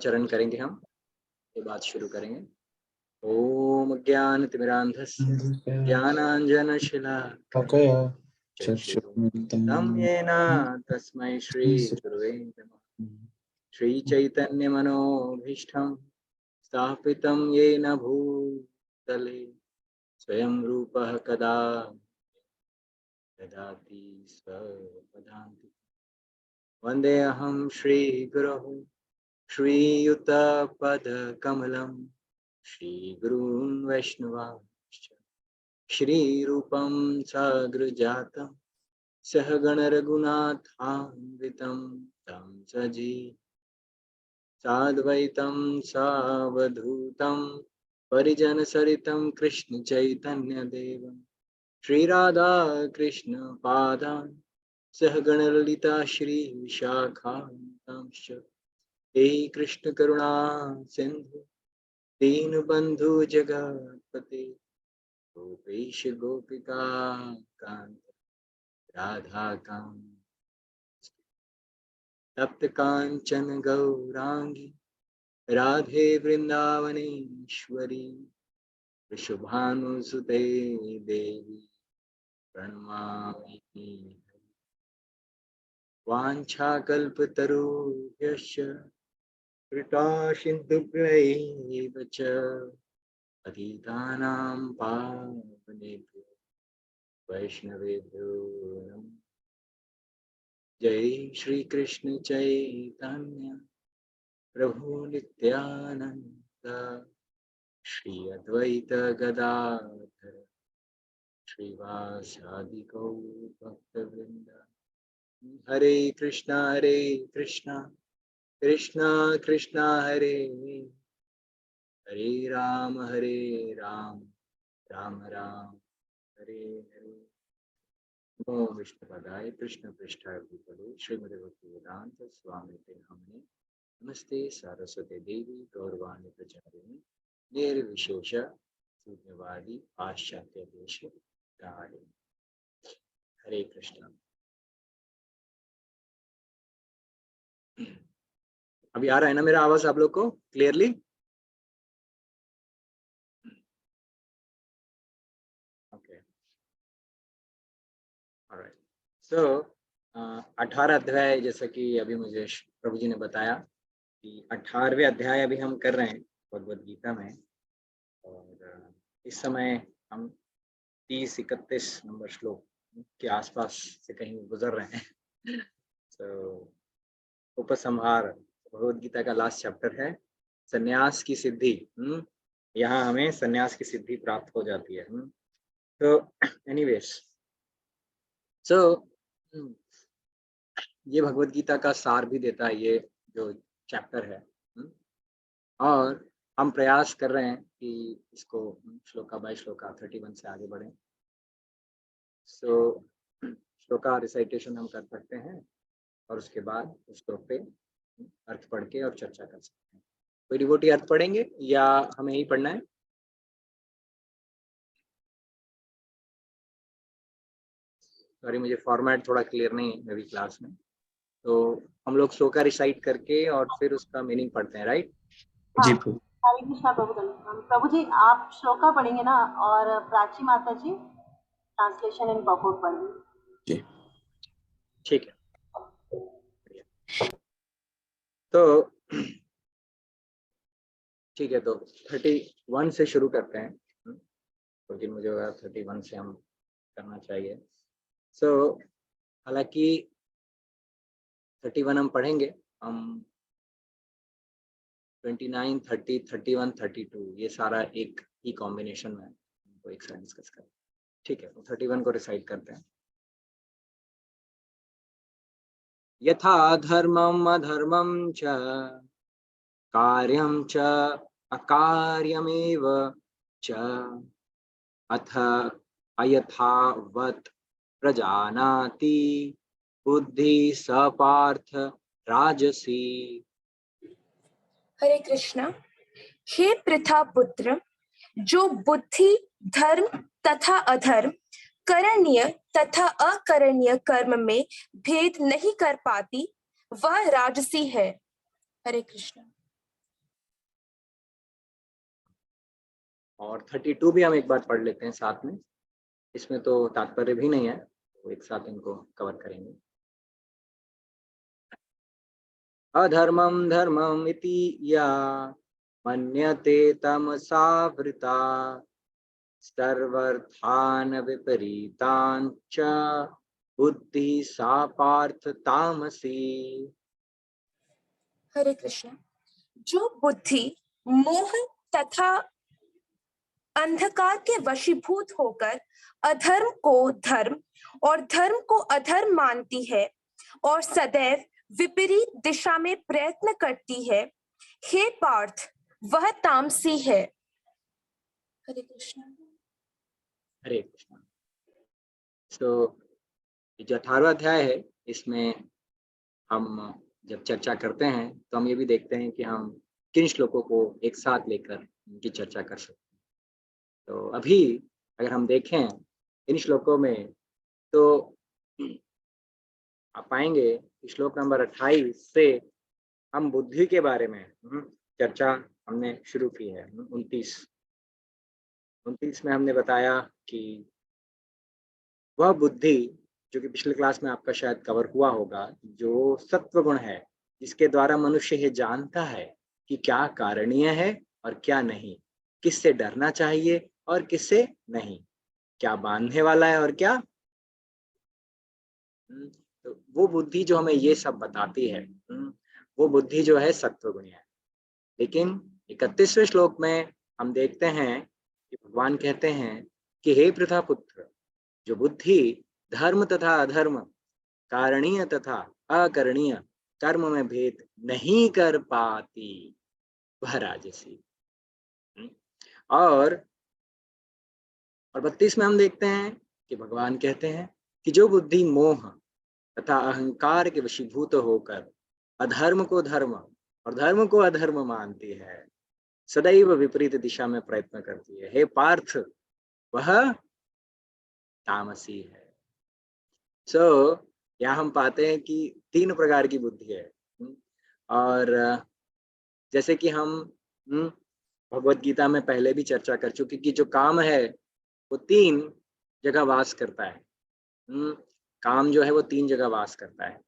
चरण करेंगे हम, ये बात शुरू करेंगे। ओम ज्ञानतिमिरान्धस्य ज्ञानाञ्जनशलाकया चक्षुरुन्मिलितं येन तस्मै श्रीगुरवे नमः। श्रीचैतन्यमनोभीष्टं स्थापितं येन भूतले स्वयं रूपः कदा ददाति स्वपदान्तिकं। वन्देऽहं श्रीगुरोः श्रीयुतपदकमलं श्रीगुरून् वैष्णवांश्च श्रीरूपं साग्रजातं सहगणरघुनाथान्वितं तं साद्वैतं सावधूतं परिजनसरितं कृष्णचैतन्यदेवं श्रीराधा कृष्णपादान् सहगणललिता श्रीविशाखान्वितांश्च हे कृष्ण करुणा सिंधु दीनबंधु जगत्पते गोपेश गोपिका कांत राधा कांत तप्त कांचन गौरांगी राधे वृंदावनेश्वरी वृषभानुसुते देवी प्रणमामि। वाञ्छाकल्पतरुभ्यश्च कृपासिन्धुभ्यैव च पतितानां पावनेभ्यो वैष्णवेभ्यो नमः। जय श्री कृष्ण चैतन्य प्रभु नित्यानंद श्री अद्वैत गदाधर श्रीवासादि गौर भक्तवृंद। हरे कृष्णा कृष्णा कृष्णा हरे हरे राम राम राम हरे हरे। नमो विष्णुपदाय कृष्ण पृष्ठाय भूतले श्रीमद् भक्तिवेदांत स्वामी नामिने नमस्ते सरस्वती देवी गौरवाणी प्रचारिणे निर्विशेष शून्यवादी पाश्चात्य देश कारिणे। हरे कृष्ण। अभी आ रहा है ना मेरा आवाज आप लोग को क्लियरली? Okay, alright. सो 18 अध्याय, जैसा कि अभी मुझे प्रभु जी ने बताया कि 18वें अध्याय अभी हम कर रहे हैं भगवद गीता में, और इस समय हम 30-31 नंबर श्लोक के आसपास से कहीं गुजर रहे हैं। तो उपसंहार भगवद गीता का लास्ट चैप्टर है संन्यास की सिद्धि। यहाँ हमें संन्यास की सिद्धि प्राप्त हो जाती है। तो एनीवेज, सो ये भगवद गीता का सार भी देता है ये जो चैप्टर है। और हम प्रयास कर रहे हैं कि इसको श्लोका बाय श्लोका 31 से आगे बढ़ें। सो श्लोका रिसाइटेशन हम कर सकते हैं और उसके बाद उस श्लोक पे अर्थ पढ़ के और चर्चा कर सकते हैं। कोई डिवोटी अर्थ पढ़ेंगे या हमें ही पढ़ना है? सॉरी, मुझे फॉर्मेट थोड़ा क्लियर नहीं है मेरी क्लास में। तो हम लोग श्लोका रिसाइट करके और फिर उसका मीनिंग पढ़ते हैं, राइट? जी हरे कृष्णा प्रभु जी आप श्लोका पढ़ेंगे ना, और प्राची माता जी ट्रांसलेशन इन पॉपअप पढ़ेंगे। ठीक है। तो ठीक है, तो 31 से शुरू करते हैं, क्योंकि मुझे 31 से हम करना चाहिए। सो हालांकि 31 हम पढ़ेंगे, हम 29, 30, 31, 32 ये सारा एक ही कॉम्बिनेशन में तो एक साथ डिस्कस करें। ठीक है, तो 31 को रिसाइट करते हैं। यथा धर्मम अधर्मम च कार्यम च अकार्यमेव च अथ अयथावत् प्रजानाति बुद्धि सपार्थ राजसी। हरे कृष्णा। हे पृथा पुत्र, जो बुद्धि धर्म तथा अधर्म, करणीय तथा अकरणीय कर्म में भेद नहीं कर पाती, वह राजसी है। हरे कृष्णा। और 32 भी हम एक बार पढ़ लेते हैं साथ में, इसमें तो तात्पर्य भी नहीं है, तो एक साथ इनको कवर करेंगे। अधर्मं धर्मम् इति या मन्यते तमसावृता सर्वर्थान् विपरीतान् च बुद्धि सा पार्थ तामसी। हरे कृष्ण। जो बुद्धि मोह तथा अंधकार के वशीभूत होकर अधर्म को धर्म और धर्म को अधर्म मानती है और सदैव विपरीत दिशा में प्रयत्न करती है, हे पार्थ, वह तामसी है। हरे कृष्ण। हरे कृष्ण। तो जो 18वां अध्याय है, इसमें हम जब चर्चा करते हैं तो हम ये भी देखते हैं कि हम किन श्लोकों को एक साथ लेकर उनकी चर्चा कर सकते हैं। तो अभी अगर हम देखें इन श्लोकों में तो आप पाएंगे कि श्लोक नंबर 28 से हम बुद्धि के बारे में चर्चा हमने शुरू की है। 29 में हमने बताया कि वह बुद्धि जो कि पिछले क्लास में आपका शायद कवर हुआ होगा, जो सत्व गुण है, जिसके द्वारा मनुष्य ये जानता है कि क्या कारणीय है और क्या नहीं, किससे डरना चाहिए और किससे नहीं, क्या बांधने वाला है और क्या। तो वो बुद्धि जो हमें ये सब बताती है, वो बुद्धि जो है सत्व गुण है। लेकिन 31वें श्लोक में हम देखते हैं कि भगवान कहते हैं कि हे पृथा पुत्र, जो बुद्धि धर्म तथा अधर्म, कारणीय तथा अकरणीय कर्म में भेद नहीं कर पाती, वह राजसी। और 32 में हम देखते हैं कि भगवान कहते हैं कि जो बुद्धि मोह तथा अहंकार के वशीभूत होकर अधर्म को धर्म और धर्म को अधर्म मानती है, सदैव विपरीत दिशा में प्रयत्न करती है, हे पार्थ, वह तामसी है। यहाँ हम पाते हैं कि 3 प्रकार की बुद्धि है। और जैसे कि हम भगवत गीता में पहले भी चर्चा कर चुके कि जो काम है वो 3 जगह वास करता है। काम जो है वो 3 जगह वास करता है।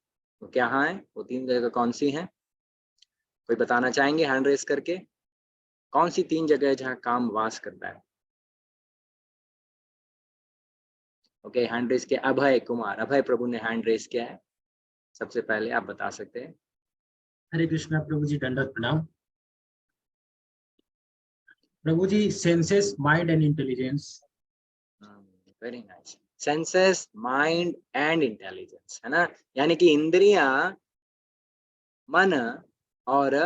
तो क्या है वो 3 जगह, कौन सी हैं? कोई बताना चाहेंगे हैंड रेस करके? कौन सी 3 जगह है जहाँ काम वास करता है? ओके, हैंड रेस किया अभय कुमार, अभय प्रभु ने हैंड रेस किया है। सबसे पहले आप बता सकते हैं। हरे कृष्णा प्रभु जी, दंडवत प्रणाम। Prabhu ji, senses, mind and intelligence. Very nice. Senses, mind and intelligence, है ना? यानी कि इंद्रियां, मन और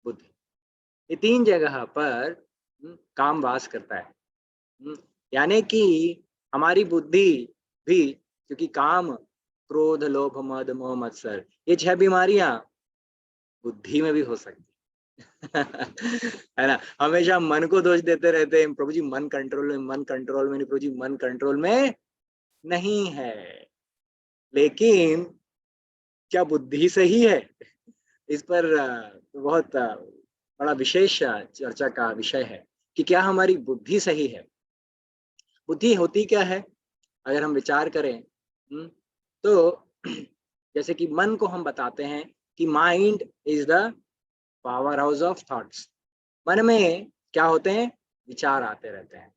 बुद्धि, ये 3 जगह पर काम वास करता है। यानी कि हमारी बुद्धि भी, क्योंकि काम, क्रोध, लोभ, मद, मोह, मत्सर, ये 6 बीमारियां बुद्धि में भी हो सकती है ना? हमेशा मन को दोष देते रहते हैं, प्रभु जी मन कंट्रोल में, मन कंट्रोल में नहीं। प्रभु जी मन कंट्रोल में नहीं है, लेकिन क्या बुद्धि सही है? इस पर बहुत बड़ा विशेष चर्चा का विषय है कि क्या हमारी बुद्धि सही है। बुद्धि होती क्या है अगर हम विचार करें, तो जैसे कि मन को हम बताते हैं कि mind is the power house of thoughts. मन में क्या होते हैं? विचार आते रहते हैं।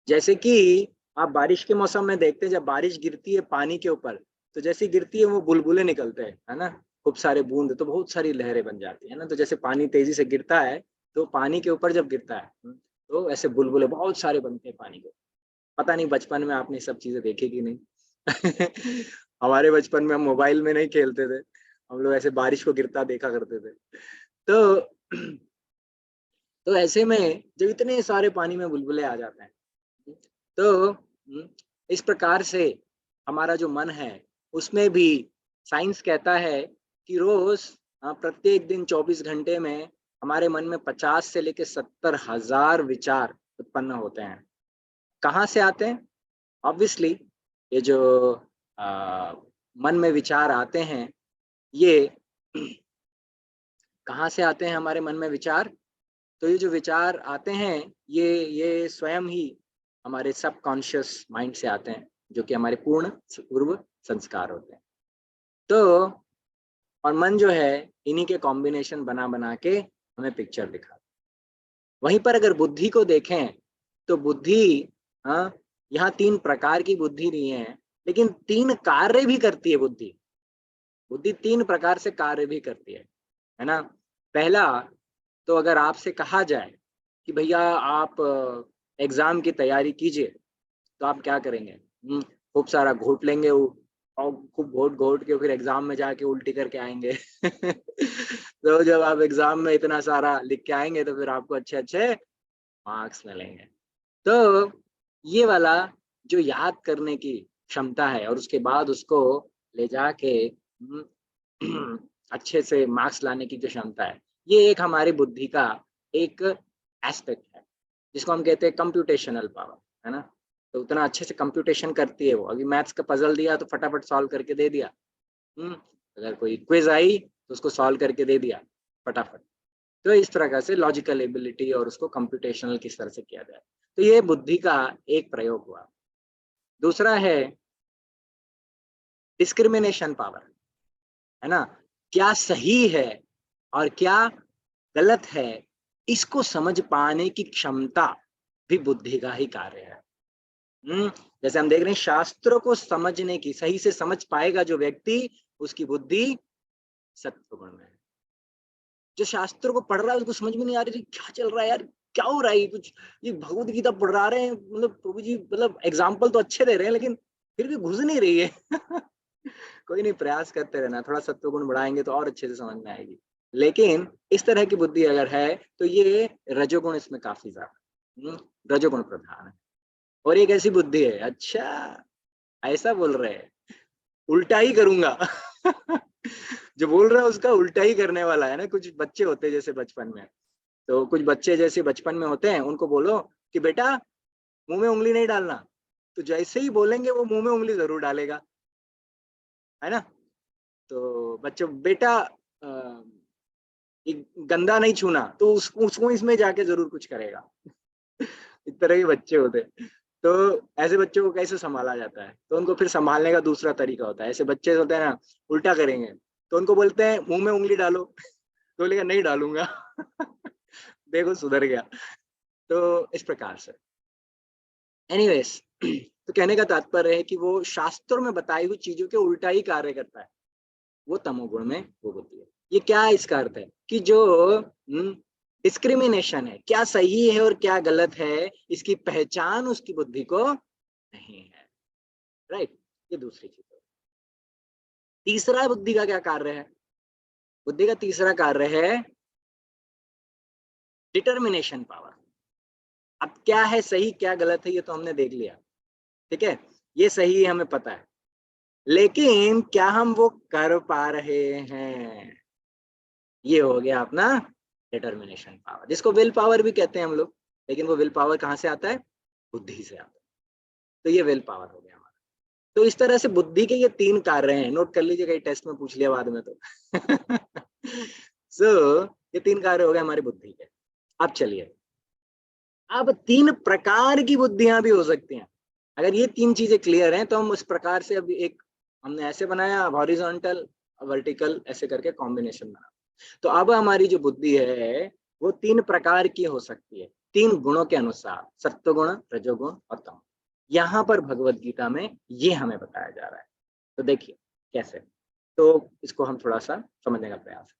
जैसे कि आप बारिश के मौसम में देखते हैं, जब बारिश गिरती है पानी के ऊपर, तो जैसे गिरती है वो बुलबुले निकलते हैं, है ना? खूब सारे बूंद, तो बहुत सारी लहरें बन जाती है ना। तो जैसे पानी तेजी से गिरता है, तो पानी के ऊपर जब गिरता है तो ऐसे बुलबुले बहुत सारे बनते हैं पानी के। पता नहीं बचपन में आपने सब चीजें देखी कि नहीं? हमारे बचपन में हम मोबाइल में नहीं खेलते थे, हम लोग ऐसे बारिश को गिरता देखा करते थे। तो तो ऐसे में जब इतने सारे पानी में बुलबुले आ जाते हैं, तो इस प्रकार से हमारा जो मन है उसमें भी साइंस कहता है कि रोज प्रत्येक दिन 24 घंटे में हमारे मन में 50 से लेकर 70,000 विचार उत्पन्न होते हैं। कहाँ से आते हैं? ऑब्वियसली ये जो मन में विचार आते हैं, ये कहाँ से आते हैं? हमारे मन में विचार तो ये जो विचार आते हैं ये स्वयं ही हमारे सबकॉन्शियस माइंड से आते हैं, जो कि हमारे पूर्व संस्कार होते हैं। तो और मन जो है इन्हीं के कॉम्बिनेशन बना बना के हमें पिक्चर दिखाता है। वहीं पर अगर बुद्धि को देखें तो बुद्धि, हाँ, यहाँ 3 प्रकार की बुद्धि नहीं है, लेकिन 3 कार्य भी करती है बुद्धि। बुद्धि 3 प्रकार से कार्य भी करती है ना। पहला तो अगर आपसे कहा जाए कि भैया आप एग्जाम की तैयारी कीजिए, तो आप क्या करेंगे? खूब सारा घोट लेंगे और खूब घोट घोट के फिर एग्जाम में जाके उल्टी करके आएंगे। तो जब आप एग्जाम में इतना सारा लिख के आएंगे तो फिर आपको अच्छे अच्छे मार्क्स मिलेंगे। तो ये वाला जो याद करने की क्षमता है और उसके बाद उसको ले जाके अच्छे से मार्क्स लाने की जो क्षमता है, ये एक हमारी बुद्धि का एक एस्पेक्ट है, जिसको हम कहते हैं कंप्यूटेशनल पावर, है ना। तो उतना अच्छे से कंप्यूटेशन करती है वो। अभी मैथ्स का पजल दिया तो फटाफट सॉल्व करके दे दिया। अगर कोई क्विज आई तो उसको सॉल्व करके दे दिया फटाफट। तो इस प्रकार से लॉजिकल एबिलिटी और उसको कंप्यूटेशनल किस तरह से किया जाए, तो ये बुद्धि का एक प्रयोग हुआ। दूसरा है डिस्क्रिमिनेशन पावर, है ना। क्या सही है और क्या गलत है, इसको समझ पाने की क्षमता भी बुद्धि का ही कार्य है। जैसे हम देख रहे हैं शास्त्रों को समझने की, सही से समझ पाएगा जो व्यक्ति, उसकी बुद्धि सत्वगुण में है। जो शास्त्रों को पढ़ रहा है उसको समझ में नहीं आ रही क्या चल रहा है यार, क्या हो रहा है, कुछ ये भगवत गीता पढ़ा रहे हैं, मतलब प्रभु जी मतलब एग्जाम्पल तो अच्छे दे रहे हैं लेकिन फिर भी घुस नहीं रही है। कोई नहीं, प्रयास करते रहना, थोड़ा सत्वगुण बढ़ाएंगे तो और अच्छे से समझ में आएगी। लेकिन इस तरह की बुद्धि अगर है तो ये रजोगुण इसमें काफी ज्यादा, रजोगुण प्रधान है। और एक ऐसी बुद्धि है, अच्छा ऐसा बोल रहे हैं, उल्टा ही करूंगा। जो बोल रहा है उसका उल्टा ही करने वाला है ना। कुछ बच्चे होते हैं जैसे बचपन में, तो कुछ बच्चे जैसे बचपन में होते हैं, उनको बोलो कि बेटा मुंह में उंगली नहीं डालना, तो जैसे ही बोलेंगे वो मुंह में उंगली जरूर डालेगा, है ना। तो बच्चों बेटा गंदा नहीं छूना, तो उसको इसमें जाके जरूर कुछ करेगा। इस तरह के बच्चे होते हैं। तो ऐसे बच्चों को कैसे संभाला जाता है, तो उनको फिर संभालने का दूसरा तरीका होता है। ऐसे बच्चे होते हैं ना, उल्टा करेंगे, तो उनको बोलते हैं मुंह में उंगली डालो, तो बोलेगा नहीं डालूंगा। देखो सुधर गया। तो इस प्रकार से एनीवेज, तो कहने का तात्पर्य है कि वो शास्त्रों में बताई हुई चीजों के उल्टा ही कार्य करता है, वो तमोगुण में वो होती है। ये क्या इसका अर्थ है कि जो डिस्क्रिमिनेशन है, क्या सही है और क्या गलत है, इसकी पहचान उसकी बुद्धि को नहीं है, राइट। ये दूसरी चीज है। तीसरा बुद्धि का क्या कार्य है? बुद्धि का तीसरा कार्य है डिटर्मिनेशन पावर। अब क्या है सही क्या गलत है ये तो हमने देख लिया, ठीक है, ये सही है हमें पता है, लेकिन क्या हम वो कर पा रहे हैं, ये हो गया अपना डिटर्मिनेशन पावर, जिसको विल पावर भी कहते हैं हम लोग। लेकिन वो विल पावर कहाँ से आता है? बुद्धि से आता है। तो ये विल पावर हो गया हमारा। तो इस तरह से बुद्धि के ये 3 कार्य हैं, नोट कर लीजिएगा, टेस्ट में पूछ लिया बाद में तो। सो ये 3 कार्य हो गए हमारी बुद्धि के। अब चलिए, अब 3 प्रकार की बुद्धियां भी हो सकती हैं। अगर ये 3 चीजें क्लियर हैं तो हम उस प्रकार से अब एक हमने ऐसे बनाया, हॉरिजॉन्टल वर्टिकल ऐसे करके कॉम्बिनेशन बना। तो अब हमारी जो बुद्धि है वो 3 प्रकार की हो सकती है, 3 गुणों के अनुसार, सत्वगुण, रजोगुण और तम। यहाँ पर भगवत गीता में ये हमें बताया जा रहा है। तो देखिए कैसे, तो इसको हम थोड़ा सा समझने का प्रयास।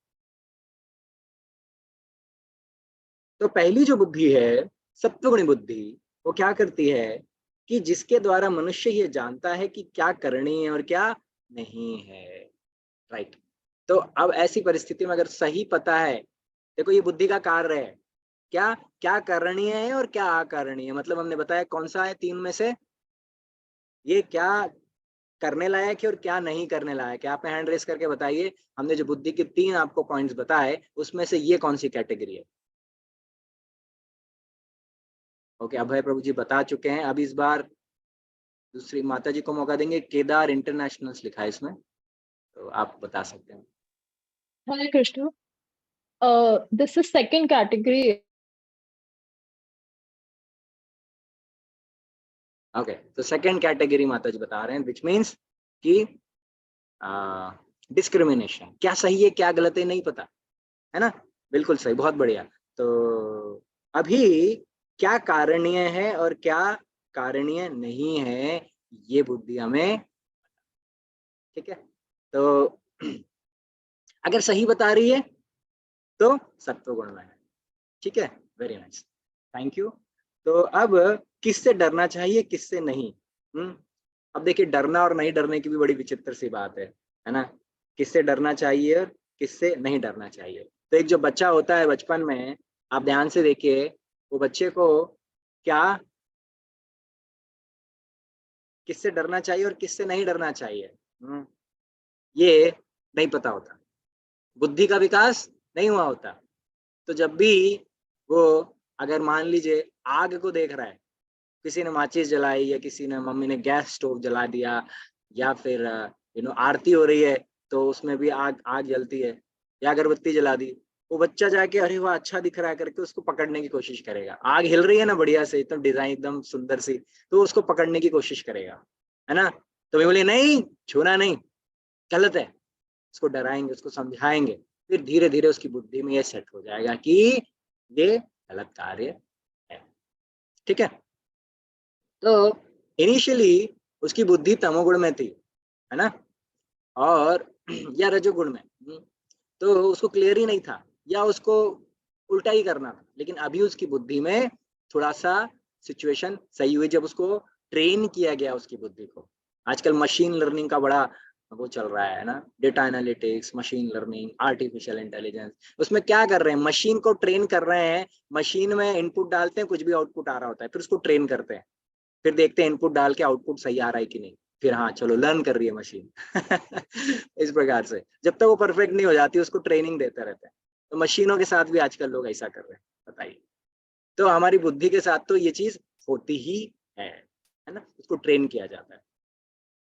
तो पहली जो बुद्धि है सत्वगुणी बुद्धि, वो क्या करती है कि जिसके द्वारा मनुष्य ये जानता है कि क्या करनी है और क्या नहीं है, राइट। तो अब ऐसी परिस्थिति में अगर सही पता है, देखो ये बुद्धि का कार्य है, क्या क्या करनी है और क्या आकरणी है। मतलब हमने बताया कौन सा है 3 में से, ये क्या करने लायक है और क्या नहीं करने लायक है। आप हैंड रेस करके बताइए, हमने जो बुद्धि के 3 आपको पॉइंट्स बताए उसमें से ये कौन सी कैटेगरी है। ओके, अभय प्रभु जी बता चुके हैं। अब इस बार दूसरी माता जी को मौका देंगे, केदार इंटरनेशनल्स लिखा है इसमें, तो आप बता सकते हैं। Hare Krishna. This is second category. Okay, तो सेकंड कैटेगरी माता जी बता रहे हैं, विच मीन्स कि डिस्क्रिमिनेशन, क्या सही है क्या गलत है नहीं पता, है ना, बिल्कुल सही, बहुत बढ़िया। तो अभी क्या कारणीय है और क्या कारणीय नहीं है, ये बुद्धि हमें, ठीक है। तो अगर सही बता रही है तो सत्व गुण में है, ठीक है, वेरी नाइस, थैंक यू। तो अब किससे डरना चाहिए किससे नहीं, अब देखिए डरना और नहीं डरने की भी बड़ी विचित्र सी बात है ना, किससे डरना चाहिए और किससे नहीं डरना चाहिए। तो एक जो बच्चा होता है बचपन में, आप ध्यान से देखिए, वो बच्चे को क्या, किससे डरना चाहिए और किससे नहीं डरना चाहिए, ये नहीं पता होता, बुद्धि का विकास नहीं हुआ होता। तो जब भी वो, अगर मान लीजिए आग को देख रहा है, किसी ने माचिस जलाई या किसी ने, मम्मी ने गैस स्टोव जला दिया, या फिर आरती हो रही है तो उसमें भी आग आग जलती है, या अगरबत्ती जला दी, वो बच्चा जाके अरे वाह अच्छा दिख रहा है करके उसको पकड़ने की कोशिश करेगा, आग हिल रही है ना बढ़िया से, एकदम डिजाइन एकदम सुंदर सी, तो उसको पकड़ने की कोशिश करेगा, है ना। तो मैं बोले नहीं, छूना नहीं, गलत है, उसको डराएंगे, उसको समझाएंगे, फिर धीरे धीरे उसकी बुद्धि में ये सेट हो जाएगा कि ये गलत कार्य है, ठीक है। तो इनिशियली उसकी बुद्धि तमोगुण में थी, है ना, और या रजोगुण में, तो उसको क्लियर ही नहीं था, या उसको उल्टा ही करना था। लेकिन अभी उसकी बुद्धि में थोड़ा सा सिचुएशन सही हुई, जब उसको ट्रेन किया गया उसकी बुद्धि को। आजकल मशीन लर्निंग का बड़ा वो चल रहा है ना, data analytics, machine learning, artificial intelligence, उसमें क्या कर रहे हैं, मशीन को ट्रेन कर रहे हैं, मशीन में इनपुट डालते हैं, कुछ भी आउटपुट आ रहा होता है, फिर उसको ट्रेन करते हैं, फिर देखते हैं इनपुट डाल के आउटपुट सही आ रहा है कि नहीं, फिर हाँ चलो लर्न कर रही है मशीन इस प्रकार से जब तक वो परफेक्ट नहीं हो जाती उसको ट्रेनिंग देते रहते हैं। तो मशीनों के साथ भी आजकल लोग ऐसा कर रहे हैं, बताइए। तो हमारी बुद्धि के साथ तो ये चीज होती ही है ना, उसको ट्रेन किया जाता है।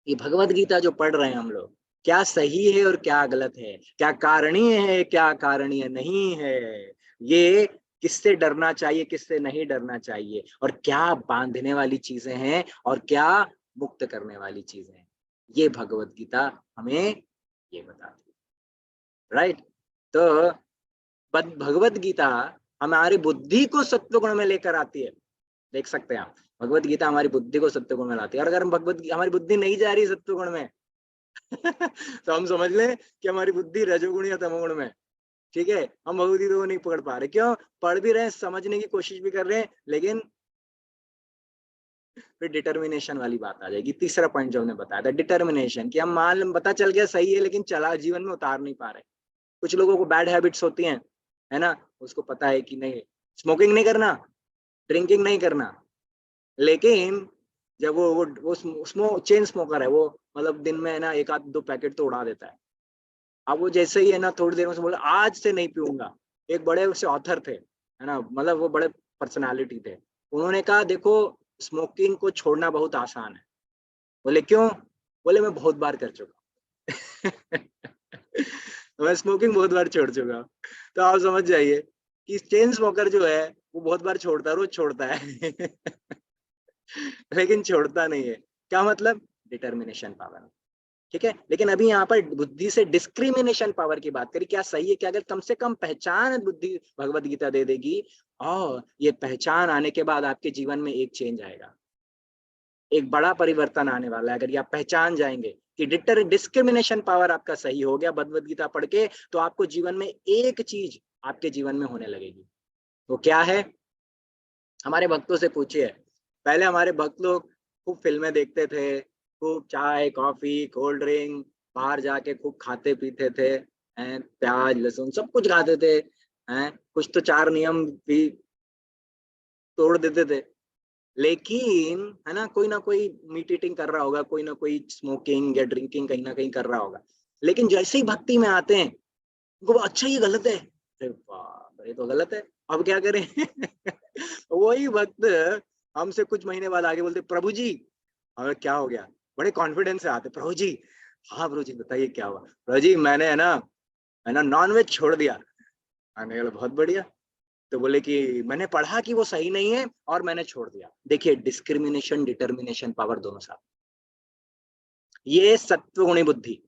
ये भगवत गीता जो पढ़ रहे हैं हम लोग, क्या सही है और क्या गलत है, क्या कारणीय है क्या कारणीय नहीं है, ये किससे डरना चाहिए किससे नहीं डरना चाहिए, और क्या बांधने वाली चीजें हैं और क्या मुक्त करने वाली चीजें हैं, ये भगवत गीता हमें ये बताती है, राइट। तो भगवत गीता हमारी बुद्धि को सत्व गुण में लेकर आती है, देख सकते हैं आप, भगवत गीता हमारी बुद्धि को सत्व गुण में लाती है, और अगर हम हमारी बुद्धि नहीं जा रही सत्व गुण में तो हम समझ लें कि हमारी बुद्धि रजोगुण या तमोगुण में, ठीक है, हम भगवत गीता को नहीं पकड़ पा रहे, क्यों, पढ़ भी रहे हैं, समझने की कोशिश भी कर रहे हैं, लेकिन फिर डिटर्मिनेशन वाली बात आ जाएगी। तीसरा पॉइंट जो हमने बताया था, डिटर्मिनेशन, कि हम मान पता चल गया सही है लेकिन चला जीवन में उतार नहीं पा रहे। कुछ लोगों को बैड हैबिट्स होती हैं, है ना, उसको पता है कि नहीं स्मोकिंग नहीं करना, ड्रिंकिंग नहीं करना, लेकिन जब वो चेन स्मोकर है, वो मतलब दिन में है ना एक आध दो पैकेट तो उड़ा देता है। अब वो जैसे ही है ना थोड़ी देर में से बोला आज से नहीं पीऊंगा, एक बड़े उससे ऑथर थे, है ना, मतलब वो बड़े पर्सनालिटी थे, उन्होंने कहा देखो स्मोकिंग को छोड़ना बहुत आसान है। बोले क्यों, बोले मैं बहुत बार कर चुका मैं स्मोकिंग बहुत बार छोड़ चुका हूँ। तो आप समझ जाइए कि चेन स्मोकर जो है वो बहुत बार छोड़ता है, रोज छोड़ता है लेकिन छोड़ता नहीं है, क्या मतलब, डिटर्मिनेशन पावर, ठीक है। लेकिन अभी यहाँ पर बुद्धि से डिस्क्रिमिनेशन पावर की बात करी, क्या सही है क्या, अगर कम से कम पहचान बुद्धि भगवत गीता दे देगी, और ये पहचान आने के बाद आपके जीवन में एक चेंज आएगा, एक बड़ा परिवर्तन आने वाला है। अगर ये आप पहचान जाएंगे कि डिस्क्रिमिनेशन पावर आपका सही हो गया भगवत गीता पढ़ के, तो आपको जीवन में एक चीज आपके जीवन में होने लगेगी। वो क्या है, हमारे भक्तों से पूछिए, पहले हमारे भक्त लोग खूब फिल्में देखते थे, खूब चाय कॉफी कोल्ड ड्रिंक, बाहर जाके खूब खाते पीते थे, प्याज लहसुन सब कुछ खाते थे, कुछ तो चार नियम भी तोड़ देते थे, लेकिन है ना कोई ना कोई मीट ईटिंग कर रहा होगा, कोई ना कोई स्मोकिंग या ड्रिंकिंग कहीं ना कहीं कर रहा होगा, लेकिन जैसे ही भक्ति में आते हैं उनको अच्छा ये गलत है, अरे बाप ये तो गलत है, अब क्या करें वही भक्त हमसे कुछ महीने बाद आगे बोलते प्रभु जी हमें क्या हो गया, बड़े कॉन्फिडेंस से आते, प्रभु जी हाँ प्रभु जी बताइए क्या हुआ, प्रभु जी मैंने है ना नॉनवेज छोड़ दिया, मैंने बोला बहुत बढ़िया, तो बोले कि मैंने पढ़ा कि वो सही नहीं है और मैंने छोड़ दिया। देखिए, डिस्क्रिमिनेशन, डिटर्मिनेशन, पावर दोनों साथ, ये सत्वगुणी बुद्धि,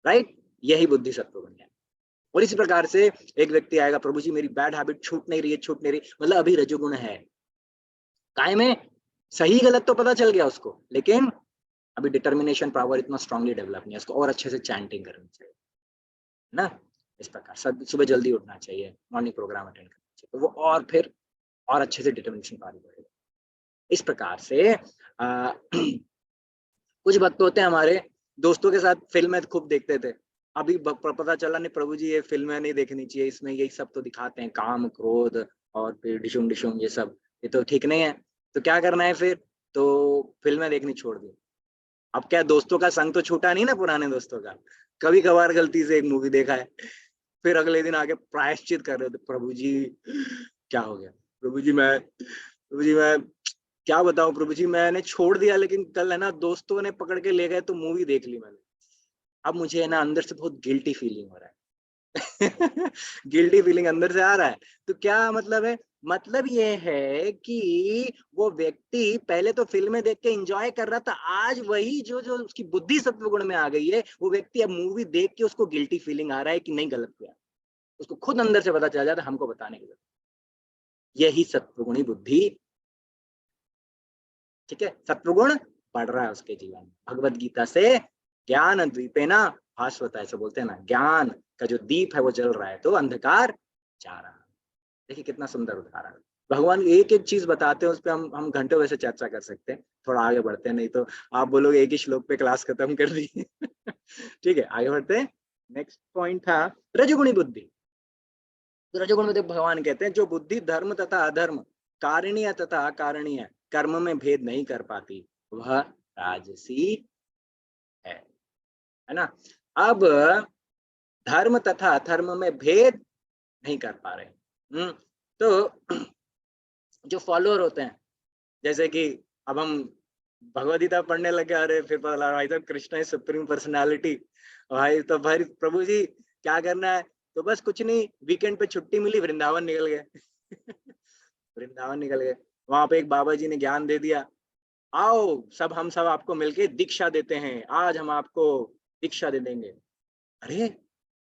राइट, यही बुद्धि सत्वगुण है। और इसी प्रकार से एक व्यक्ति आएगा, प्रभु जी मेरी बैड हैबिट छूट नहीं रही है, छूट नहीं रही, मतलब अभी रजोगुण है, काय में सही गलत तो पता चल गया उसको, लेकिन अभी डिटर्मिनेशन पावर इतना स्ट्रांगली डेवलप नहीं है, उसको और अच्छे से चैंटिंग करनी चाहिए ना। इस प्रकार सुबह जल्दी उठना चाहिए, मॉर्निंग प्रोग्राम अटेंड करना चाहिए, तो वो और फिर और अच्छे से डिटर्मिनेशन पावर बढ़ेगा। इस प्रकार से कुछ भक्त होते हैं हमारे, दोस्तों के साथ फिल्में खूब देखते थे, अभी पता चला नहीं प्रभु जी ये फिल्में नहीं देखनी चाहिए, इसमें यही सब तो दिखाते हैं, काम क्रोध और फिर डिशुम डिशुम, ये सब ये तो ठीक नहीं है, तो क्या करना है फिर, तो फिल्में देखनी छोड़ दी। अब क्या, दोस्तों का संग तो छूटा नहीं ना, पुराने दोस्तों का, कभी कभार गलती से एक मूवी देखा है, फिर अगले दिन आके प्रायश्चित कर रहे थे, प्रभु जी क्या हो गया, प्रभु जी मैं क्या बताऊं प्रभु जी, मैंने छोड़ दिया, लेकिन कल है ना दोस्तों ने पकड़ के ले गए तो मूवी देख ली मैंने, अब मुझे है ना अंदर से बहुत गिल्टी फीलिंग हो रहा है गिल्टी फीलिंग अंदर से आ रहा है। तो क्या मतलब है, मतलब ये है कि वो व्यक्ति पहले तो फिल्में देख के एंजॉय कर रहा था, आज वही जो जो उसकी बुद्धि सत्वगुण में आ गई है, वो व्यक्ति अब मूवी देख के उसको गिल्टी फीलिंग आ रहा है कि नहीं गलत किया, उसको खुद अंदर से पता चल जाता है, हमको बताने की जरूरत, यही सत्वगुणी बुद्धि, ठीक है, सत्वगुण बढ़ रहा है उसके जीवन में। भगवत गीता से ज्ञान द्वीपेना भास्वता, ऐसे बोलते हैं ना, ज्ञान का जो दीप है वो जल रहा है तो अंधकार जा रहा है। देखिए कितना सुंदर उदाहरण, भगवान एक एक चीज बताते हैं, उस पर हम घंटों वैसे चर्चा कर सकते हैं, थोड़ा आगे बढ़ते हैं, नहीं तो आप बोलोगे एक ही श्लोक पे क्लास खत्म कर दी ठीक है, आगे बढ़ते हैं। नेक्स्ट पॉइंट था रजोगुणी बुद्धि। तो रजोगुण में भगवान कहते हैं जो बुद्धि धर्म तथा अधर्म, कारणीय तथा अकारणीय कर्म में भेद नहीं कर पाती, वह राजसी है ना। अब धर्म तथा अधर्म में भेद नहीं कर पा रहे, तो जो फॉलोअर होते हैं, जैसे कि अब हम भगवद गीता पढ़ने लगे, अरे फिर पता लगा भाई साहब कृष्ण है सुप्रीम पर्सनालिटी, भाई तो भाई प्रभु जी क्या करना है, तो बस कुछ नहीं, वीकेंड पे छुट्टी मिली, वृंदावन निकल गए वृंदावन निकल गए, वहां पे एक बाबा जी ने ज्ञान दे दिया, आओ सब हम सब आपको मिलके दीक्षा देते हैं, आज हम आपको दीक्षा दे देंगे। अरे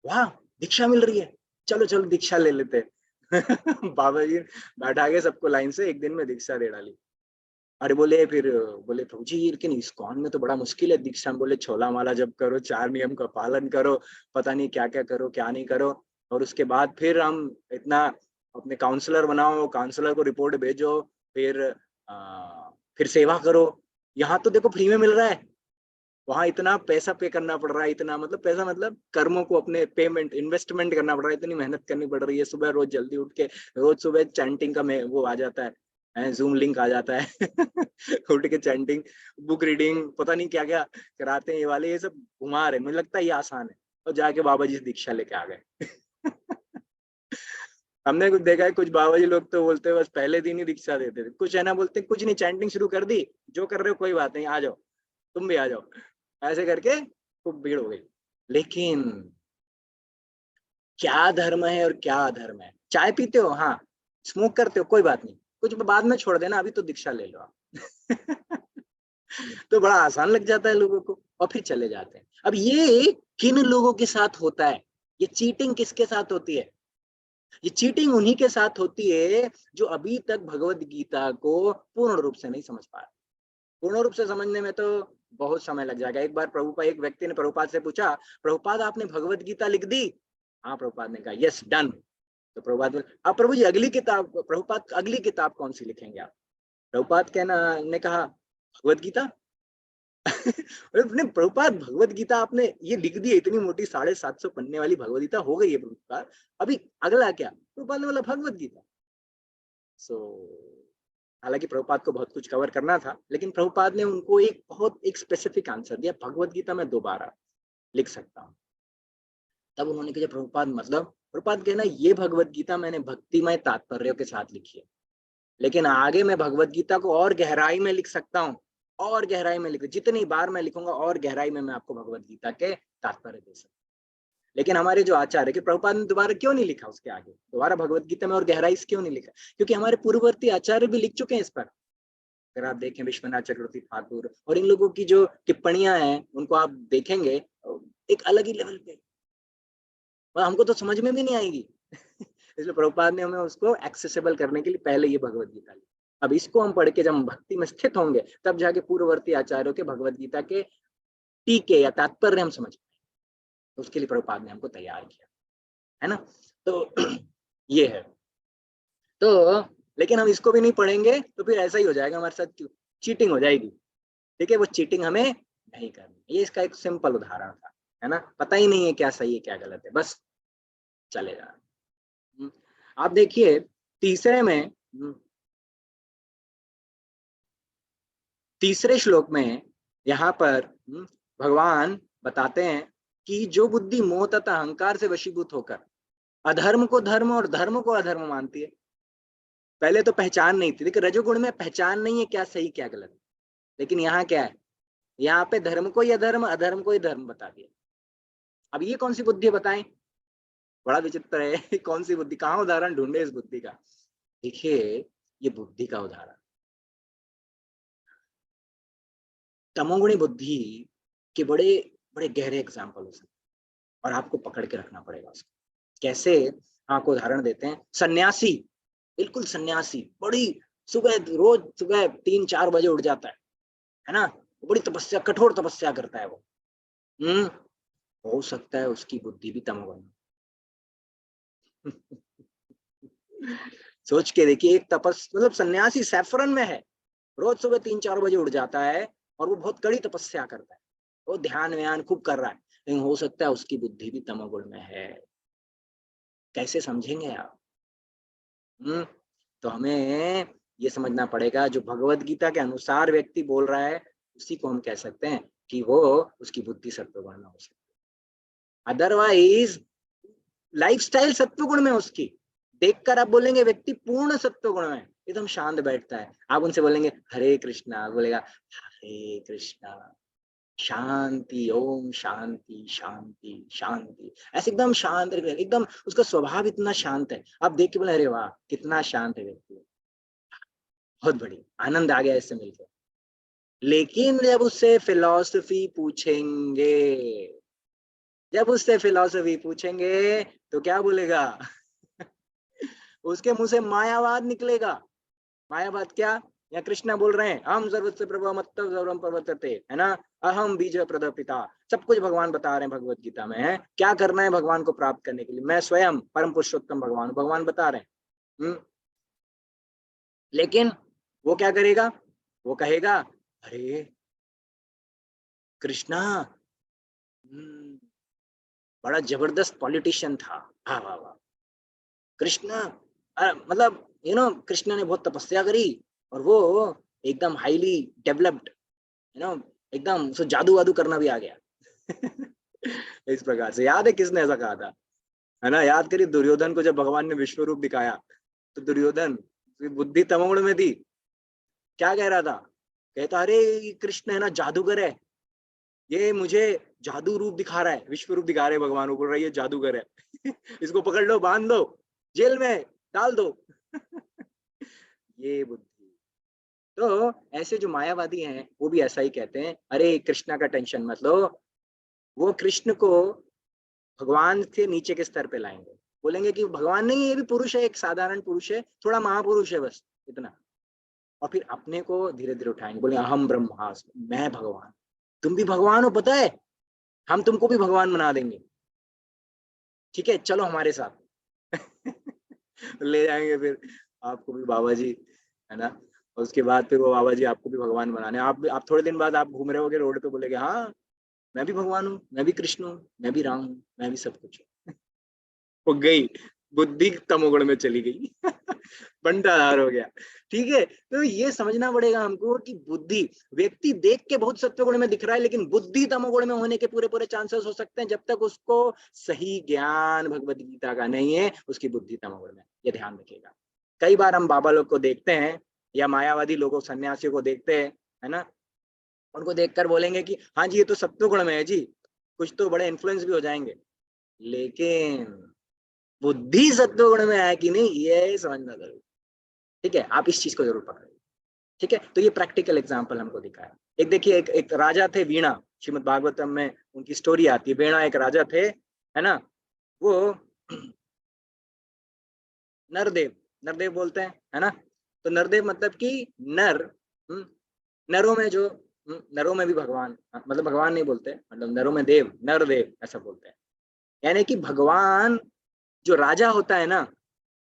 वाह, दीक्षा मिल रही है, चलो चलो दीक्षा ले लेते बाबा जी बैठा के सबको लाइन से एक दिन में दीक्षा दे डाली। अरे बोले फिर, बोले प्रभु जी लेकिन इस्कॉन में तो बड़ा मुश्किल है दीक्षा, बोले छोला माला जब करो, 4 नियम का पालन करो, पता नहीं क्या क्या करो क्या नहीं करो, और उसके बाद फिर हम इतना अपने काउंसलर बनाओ, काउंसलर को रिपोर्ट भेजो, फिर सेवा करो, यहाँ तो देखो फ्री में मिल रहा है, वहां इतना पैसा पे करना पड़ रहा है, इतना मतलब पैसा मतलब कर्मों को अपने पेमेंट इन्वेस्टमेंट करना पड़ रहा है, इतनी मेहनत करनी पड़ रही है, सुबह रोज जल्दी उठ के रोज सुबह चैंटिंग का वो आ जाता है, जूम लिंक आ जाता है उठ के चैंटिंग, बुक रीडिंग, पता नहीं क्या क्या कराते हैं ये वाले, ये सब घुमा रहे, मुझे लगता है ये आसान है, और जाके बाबा जी दीक्षा लेके आ गए हमने कुछ देखा है, कुछ बाबा जी लोग तो बोलते हैं बस पहले दिन ही दीक्षा देते थे, कुछ है ना बोलते कुछ नहीं, चैंटिंग शुरू कर दी, जो कर रहे हो कोई बात नहीं, आ जाओ तुम भी आ जाओ, ऐसे करके खूब भीड़ हो गई। लेकिन क्या धर्म है और क्या अधर्म है, चाय पीते हो, हाँ, स्मोक करते हो, कोई बात नहीं, कुछ बाद में छोड़ देना, अभी तो दीक्षा ले लो आप तो बड़ा आसान लग जाता है लोगों को, और फिर चले जाते हैं। अब ये किन लोगों के साथ होता है, ये चीटिंग किसके साथ होती है, ये चीटिंग उन्हीं के साथ होती है जो अभी तक भगवत गीता को पूर्ण रूप से नहीं समझ पा रहे। पूर्ण रूप से समझने में तो बहुत समय लग जाएगा। एक बार एक व्यक्ति ने प्रभुपाद से पूछा, प्रभुपाद आपने भगवत गीता लिख दी? हाँ, प्रभुपाद ने कहा यस डन। तो प्रभुपाद बोले अब प्रभु जी अगली किताब, प्रभुपाद अगली किताब कौन सी लिखेंगे आप? प्रभुपाद ने कहा भगवत गीता प्रभुपाद भगवत गीता आपने ये लिख दी है, इतनी मोटी 750 पन्ने वाली भगवत गीता हो गई है प्रभुपाद, अभी अगला क्या? प्रभुपाद ने बोला भगवत गीता। हालांकि प्रभुपाद को बहुत कुछ कवर करना था, लेकिन प्रभुपाद ने उनको एक स्पेसिफिक आंसर दिया, भगवत गीता मैं दोबारा लिख सकता हूँ। तब उन्होंने कहा प्रभुपाद मतलब? प्रभुपाद कहना ये भगवत गीता मैंने भक्तिमय तात्पर्यों के साथ लिखी है, लेकिन आगे मैं भगवत गीता को और गहराई में लिख सकता हूँ, और गहराई में लिख, जितनी बार मैं लिखूंगा और गहराई में मैं आपको भगवत गीता के तात्पर्य दे सकता हूँ। लेकिन हमारे जो आचार्य कि प्रभुपाद ने दोबारा क्यों नहीं लिखा उसके आगे, दोबारा भगवत गीता में और गहराई से क्यों नहीं लिखा? क्योंकि हमारे पूर्ववर्ती आचार्य भी लिख चुके हैं इस पर। अगर आप देखें विश्वनाथ चक्रवर्ती ठाकुर और इन लोगों की जो टिप्पणियां हैं उनको आप देखेंगे एक अलग ही लेवल पे, और हमको तो समझ में भी नहीं आएगी इसलिए प्रभुपाद ने हमें उसको एक्सेसिबल करने के लिए पहले ये भगवत गीता ली। अब इसको हम पढ़ के जब हम भक्ति में स्थित होंगे तब जाके पूर्ववर्ती आचार्यों के भगवत गीता के टीके या तात्पर्य हम समझ पाएंगे। उसके लिए प्रभुपाद ने हमको तैयार किया, है ना। तो ये है। तो लेकिन हम इसको भी नहीं पढ़ेंगे तो फिर ऐसा ही हो जाएगा हमारे साथ, क्यों चीटिंग हो जाएगी। ठीक है, वो चीटिंग हमें नहीं करनी। ये इसका एक सिंपल उदाहरण था, है ना। पता ही नहीं है क्या सही है क्या गलत है, बस चलेगा। आप देखिए तीसरे में, तीसरे श्लोक में यहाँ पर भगवान बताते हैं कि जो बुद्धि मोह तथा अहंकार से वशीभूत होकर अधर्म को धर्म और धर्म को अधर्म मानती है। पहले तो पहचान नहीं थी, लेकिन रजोगुण में पहचान नहीं है क्या सही क्या गलत, लेकिन यहाँ क्या है, यहाँ पे धर्म को ही अधर्म, अधर्म को ही धर्म बता दिया। अब ये कौन सी बुद्धि बताएं, बड़ा विचित्र है कौन सी बुद्धि, कहाँ उदाहरण ढूंढे इस बुद्धि का। देखिए ये बुद्धि का उदाहरण, तमोगुणी बुद्धि के बड़े बड़े गहरे एग्जाम्पल हो सकते और आपको पकड़ के रखना पड़ेगा उसको। कैसे, आपको उदाहरण देते हैं। सन्यासी, बिल्कुल सन्यासी, बड़ी सुबह रोज सुबह 3-4 बजे उठ जाता है ना, बड़ी तपस्या, कठोर तपस्या करता है वो। हो सकता है उसकी बुद्धि भी तमोगुणी। सोच के देखिए, एक मतलब सन्यासी सैफरन में है, रोज सुबह 3-4 बजे उठ जाता है और वो बहुत कड़ी तपस्या करता है, वो ध्यान व्यान खूब कर रहा है, लेकिन हो सकता है उसकी बुद्धि भी तमोगुण में है। कैसे समझेंगे आप? तो हमें ये समझना पड़ेगा, जो भगवत गीता के अनुसार व्यक्ति बोल रहा है उसी को हम कह सकते हैं कि वो, उसकी बुद्धि सत्वगुण में हो सकती है। अदरवाइज लाइफस्टाइल सत्वगुण में उसकी, देखकर आप बोलेंगे व्यक्ति पूर्ण सत्वगुण में एकदम शांत बैठता है, आप उनसे बोलेंगे हरे कृष्णा, बोलेगा हरे कृष्णा, शांति, ओम शांति शांति शांति, ऐसे एकदम शांत, एकदम उसका स्वभाव इतना शांत है, आप देख के बोले अरे वाह कितना शांत है व्यक्ति, बहुत बड़ी आनंद आ गया इससे मिलकर। लेकिन जब उससे फिलॉसफी पूछेंगे, जब उससे फिलॉसफी पूछेंगे तो क्या बोलेगा उसके मुंह से मायावाद निकलेगा। मायावाद क्या, या कृष्णा बोल रहे हैं हम सर्वस्य प्रभवमत्तः सर्वं प्रवर्तते, है ना, अहम बीज प्रद पिता, सब कुछ भगवान बता रहे हैं भगवत गीता में, है क्या करना है भगवान को प्राप्त करने के लिए, मैं स्वयं परम पुरुषोत्तम भगवान, भगवान बता रहे हैं। लेकिन वो क्या करेगा, वो कहेगा अरे कृष्णा बड़ा जबरदस्त पॉलिटिशियन था, वाह वाह वाह, कृष्णा मतलब कृष्ण ने बहुत तपस्या करी और वो एकदम हाईली डेवलप्ड, एकदम उसको जादू वादू करना भी आ गया इस प्रकार से। याद है किसने ऐसा कहा था, है ना, याद करिए दुर्योधन को जब भगवान ने विश्व रूप दिखाया तो दुर्योधन बुद्धि तमोगुण में थी, क्या कह रहा था, कहता अरे कृष्ण है ना जादूगर है, ये मुझे जादू रूप दिखा रहा है, विश्व रूप दिखा रहे भगवान को, बोल रहा है ये जादूगर है इसको पकड़ लो, बांध दो, जेल में डाल दो ये बुद्धि। तो ऐसे जो मायावादी हैं वो भी ऐसा ही कहते हैं, अरे कृष्णा का टेंशन मत लो, वो कृष्ण को भगवान के नीचे के स्तर पे लाएंगे, बोलेंगे कि भगवान नहीं, ये भी पुरुष है, एक साधारण पुरुष है, थोड़ा महापुरुष है बस इतना, और फिर अपने को धीरे धीरे उठाएंगे, बोले अहम ब्रह्मास्मि, मैं भगवान, तुम भी भगवान हो पता है, हम तुमको भी भगवान बना देंगे, ठीक है चलो हमारे साथ ले जाएंगे फिर आपको भी बाबा जी, है ना, और उसके बाद फिर वो बाबा जी आपको भी भगवान बनाने, आप थोड़े दिन बाद आप घूम रहे होगे रोड पे, बोलेगे हाँ मैं भी भगवान हूँ, मैं भी कृष्ण हूँ, मैं भी राम हूँ, मैं भी सब कुछ हूँ हो गई बुद्धि तमोगुण में चली गई बंटाधार हो गया। ठीक है, तो ये समझना पड़ेगा हमको कि बुद्धि, व्यक्ति देख के बहुत सत्वगुण में दिख रहा है लेकिन बुद्धि तमोगुण में होने के पूरे पूरे चांसेस हो सकते हैं, जब तक उसको सही ज्ञान भगवद गीता का नहीं है उसकी बुद्धि तमोगुण में, ये ध्यान रखिएगा। कई बार हम बाबा लोग को देखते हैं या मायावादी लोगों, सन्यासियों को देखते हैं, है ना, उनको देखकर बोलेंगे कि हाँ जी ये तो सत्वगुण में है जी, कुछ तो बड़े इन्फ्लुएंस भी हो जाएंगे, लेकिन बुद्धि सत्वगुण में है कि नहीं ये समझना जरूरी। ठीक है, आप इस चीज को जरूर पकड़िए। ठीक है, तो ये प्रैक्टिकल एग्जांपल हमको दिखाया। एक देखिए, एक राजा थे वीणा, श्रीमद् भागवतम में उनकी स्टोरी आती है। वीणा एक राजा थे, है ना, वो नरदेव, नरदेव बोलते हैं, है ना। तो नरदेव मतलब कि नर, नरों में जो, नरों में भी भगवान, मतलब भगवान नहीं बोलते, मतलब नरों में देव, नरदेव ऐसा बोलते हैं। यानी कि भगवान जो राजा होता है ना,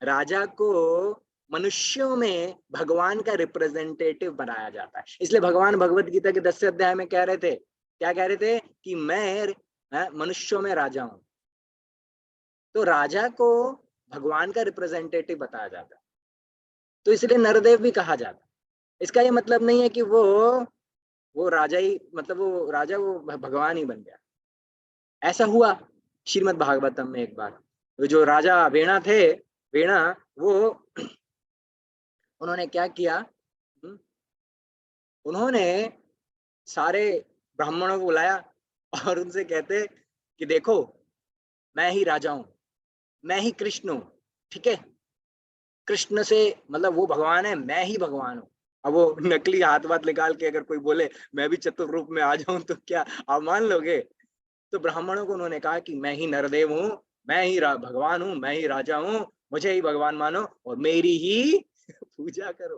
राजा को मनुष्यों में भगवान का रिप्रेजेंटेटिव बनाया जाता है। इसलिए भगवान भगवत गीता के 10वें अध्याय में कह रहे थे, क्या कह रहे थे, कि मैं मनुष्यों में राजा हूं। तो राजा को भगवान का रिप्रेजेंटेटिव बताया जाता है, तो इसलिए नरदेव भी कहा जाता है। इसका ये मतलब नहीं है कि वो राजा ही, मतलब वो राजा वो भगवान ही बन गया। ऐसा हुआ श्रीमद् भागवतम में एक बार, जो राजा वेणा थे, वेणा वो उन्होंने क्या किया, उन्होंने सारे ब्राह्मणों को बुलाया और उनसे कहते कि देखो मैं ही राजा हूं, मैं ही कृष्ण हूं। ठीक है, कृष्ण से मतलब वो भगवान है, मैं ही भगवान हूं। अब वो नकली हाथ वाथ निकाल के अगर कोई बोले मैं भी चतुर रूप में आ जाऊं तो क्या आप मान लोगे? तो ब्राह्मणों को उन्होंने कहा कि मैं ही नरदेव हूं, मैं ही भगवान हूं, मैं ही राजा हूं, मुझे ही भगवान मानो और मेरी ही पूजा करो।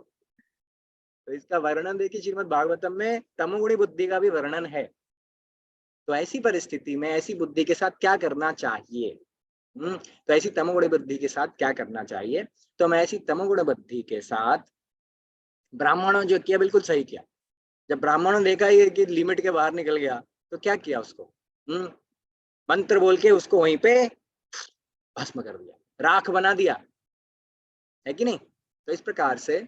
तो इसका वर्णन देखिए श्रीमद् भागवतम में तमोगुणी बुद्धि का भी वर्णन है। तो ऐसी परिस्थिति में ऐसी बुद्धि के साथ क्या करना चाहिए? तो ऐसी तमोगुणी बुद्धि के साथ क्या करना चाहिए? तो मैं ऐसी तमोगुण बुद्धि के साथ, ब्राह्मणों जो किया बिल्कुल सही किया। जब ब्राह्मणों ने देखा ये कि लिमिट के बाहर निकल गया, तो क्या किया उसको, मंत्र बोल के उसको वहीं पे भस्म कर दिया, राख बना दिया, है कि नहीं। तो इस प्रकार से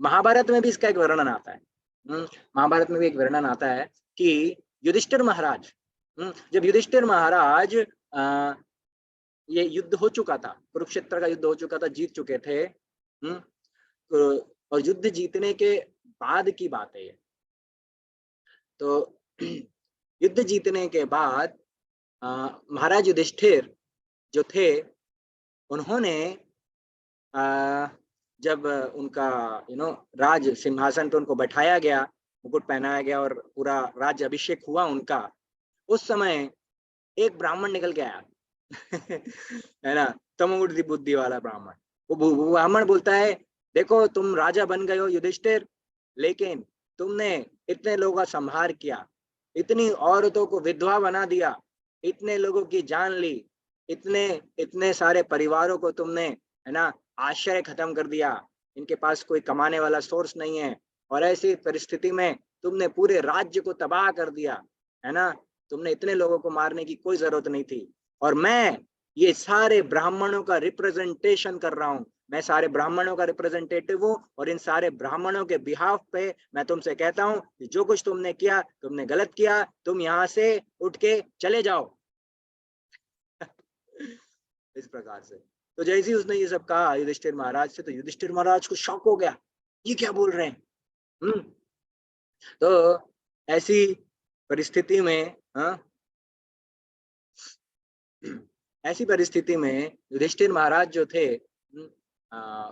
महाभारत में भी इसका एक वर्णन आता है। महाभारत में भी एक वर्णन आता है कि युधिष्ठिर महाराज, जब युधिष्ठिर महाराज ये युद्ध हो चुका था, कुरुक्षेत्र का युद्ध हो चुका था, जीत चुके थे, और युद्ध जीतने के बाद की बात है ये। तो युद्ध जीतने के बाद महाराज युधिष्ठिर जो थे, उन्होंने जब उनका राज सिंहासन पे उनको बैठाया गया, मुकुट पहनाया गया और पूरा राज्य अभिषेक हुआ उनका, उस समय एक ब्राह्मण निकल के आया है ना, तमोगुणी बुद्धि वाला ब्राह्मण। वो ब्राह्मण बोलता है, देखो तुम राजा बन गए हो युधिष्ठिर, लेकिन तुमने इतने लोगों का संहार किया, इतनी औरतों को विधवा बना दिया, इतने लोगों की जान ली, इतने इतने सारे परिवारों को तुमने, है ना, आश्रय खत्म कर दिया, इनके पास कोई कमाने वाला सोर्स नहीं है, और ऐसी परिस्थिति में तुमने पूरे राज्य को तबाह कर दिया, है ना, तुमने इतने लोगों को मारने की कोई जरूरत नहीं थी। और मैं ये सारे ब्राह्मणों का रिप्रेजेंटेशन कर रहा हूं, मैं सारे ब्राह्मणों का रिप्रेजेंटेटिव हूं, और इन सारे ब्राह्मणों के बिहाफ पे मैं तुमसे कहता हूं कि जो कुछ तुमने किया तुमने गलत किया, तुम यहां से उठ के चले जाओ। इस प्रकार से तो जैसे ही उसने ये सब कहा युधिष्ठिर महाराज से, तो युधिष्ठिर महाराज को शॉक हो गया, ये क्या बोल रहे हैं। तो ऐसी परिस्थिति में ऐसी परिस्थिति में युधिष्ठिर महाराज जो थे,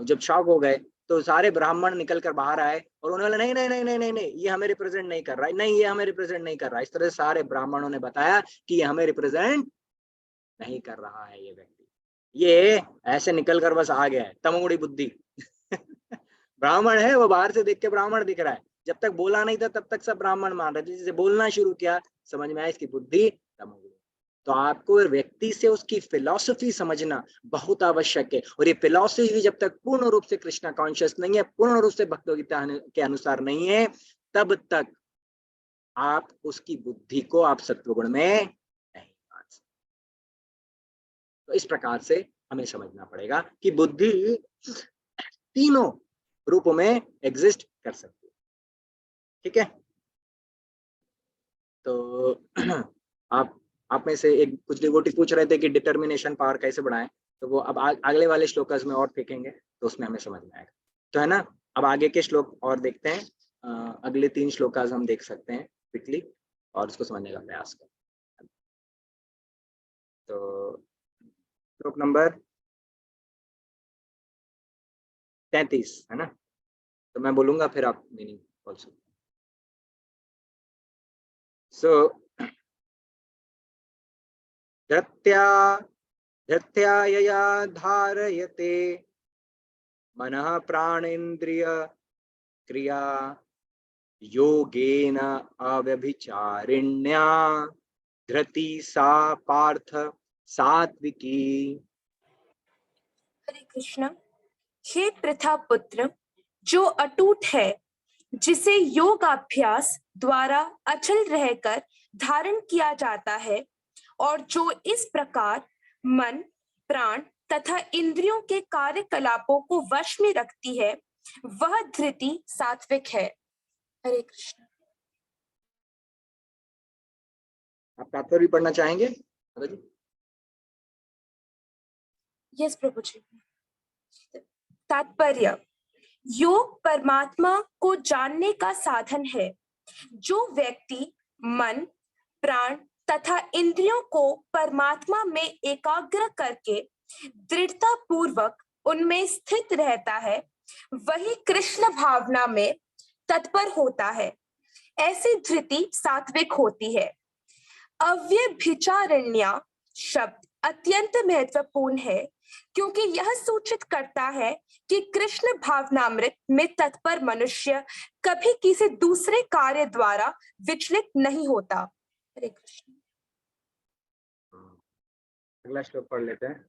जब शॉक हो गए, तो सारे ब्राह्मण निकल कर बाहर आए और उन्होंने नहीं नहीं नहीं नहीं नहीं नहीं ये हमें रिप्रेजेंट नहीं कर रहा है, नहीं ये हमें रिप्रेजेंट नहीं कर रहा है। इस तरह से सारे ब्राह्मणों ने बताया कि ये हमें रिप्रेजेंट नहीं कर रहा है, ये व्यक्ति ये ऐसे निकल कर बस आ गया है, तमोगुणी बुद्धि। ब्राह्मण है, वो बाहर से देख के ब्राह्मण दिख रहा है, जब तक बोला नहीं था तब तक सब ब्राह्मण मान रहे थे, जैसे बोलना शुरू किया समझ में आया इसकी बुद्धि तमोगुणी। तो आपको व्यक्ति से उसकी फिलॉसफी समझना बहुत आवश्यक है, और ये फिलॉसफी जब तक पूर्ण रूप से कृष्णा कॉन्शियस नहीं है, पूर्ण रूप से भगवद्गीता के अनुसार नहीं है, तब तक आप उसकी बुद्धि को आप सत्वगुण में नहीं मान सकते। तो इस प्रकार से हमें समझना पड़ेगा कि बुद्धि तीनों रूपों में एग्जिस्ट कर सकती है। ठीक है, तो आप में से एक कुछ डिवोटी पूछ रहे थे कि डिटर्मिनेशन पावर कैसे बढ़ाएं, तो वो अब अगले वाले श्लोकस में और फेंकेंगे तो उसमें हमें समझ में आएगा, तो है ना। अब आगे के श्लोक और देखते हैं, अगले 3 श्लोकास हम देख सकते हैं क्विकली और उसको समझने का प्रयास करें। तो श्लोक नंबर 33 है ना, तो मैं बोलूंगा फिर आप मीनिंग बोल सकते। सो धृत्यायया धारयते मनः प्राणेन्द्रिय क्रिया योगेन अव्यभिचारिण्या धृति सा पार्थ सात्विकी। हरे कृष्ण। हे पृथा पुत्र, जो अटूट है, जिसे योगाभ्यास द्वारा अचल रहकर धारण किया जाता है, और जो इस प्रकार मन, प्राण तथा इंद्रियों के कार्यकलापों को वश में रखती है, वह धृति सात्विक है। हरे कृष्ण। आप तात्पर्य भी पढ़ना चाहेंगे माता जी? यस प्रभु जी। तात्पर्य: योग परमात्मा को जानने का साधन है। जो व्यक्ति मन, प्राण तथा इंद्रियों को परमात्मा में एकाग्र करके दृढ़ता पूर्वक उनमें स्थित रहता है, वही कृष्ण भावना में तत्पर होता है। ऐसी धृति सात्विक होती है। अव्यभिचारिण्या शब्द अत्यंत महत्वपूर्ण है, क्योंकि यह सूचित करता है कि कृष्ण भावनामृत में तत्पर मनुष्य कभी किसी दूसरे कार्य द्वारा विचलित नहीं होता। हरे कृष्ण। अगला श्लोक पढ़ लेते हैं।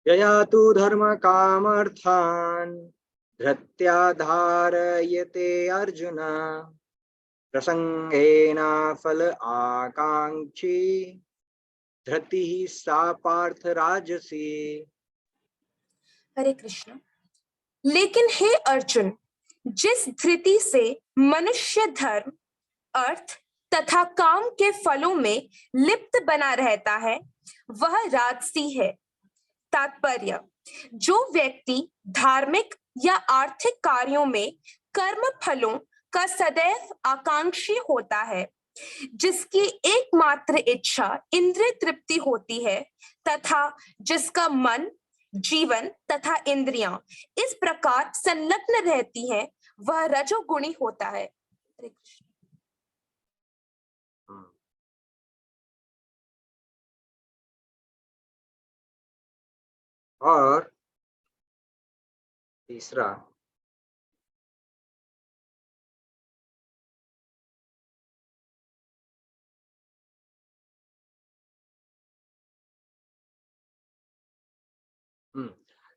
यया तु धर्म कामर्थान् धृत्या धारयते अर्जुन प्रसंगेन फल आकांक्षी धृति सा पार्थ राजसी। हरे कृष्ण। लेकिन हे अर्जुन, जिस धृति से मनुष्य धर्म, अर्थ तथा काम के फलों में लिप्त बना रहता है, वह राजसी है। तात्पर्य: जो व्यक्ति धार्मिक या आर्थिक कार्यों में कर्म फलों का सदैव आकांक्षी होता है, जिसकी एकमात्र इच्छा इंद्रिय तृप्ति होती है, तथा जिसका मन, जीवन तथा इंद्रियां इस प्रकार संलग्न रहती हैं, वह रजोगुणी होता है। हरे कृष्ण। और तीसरा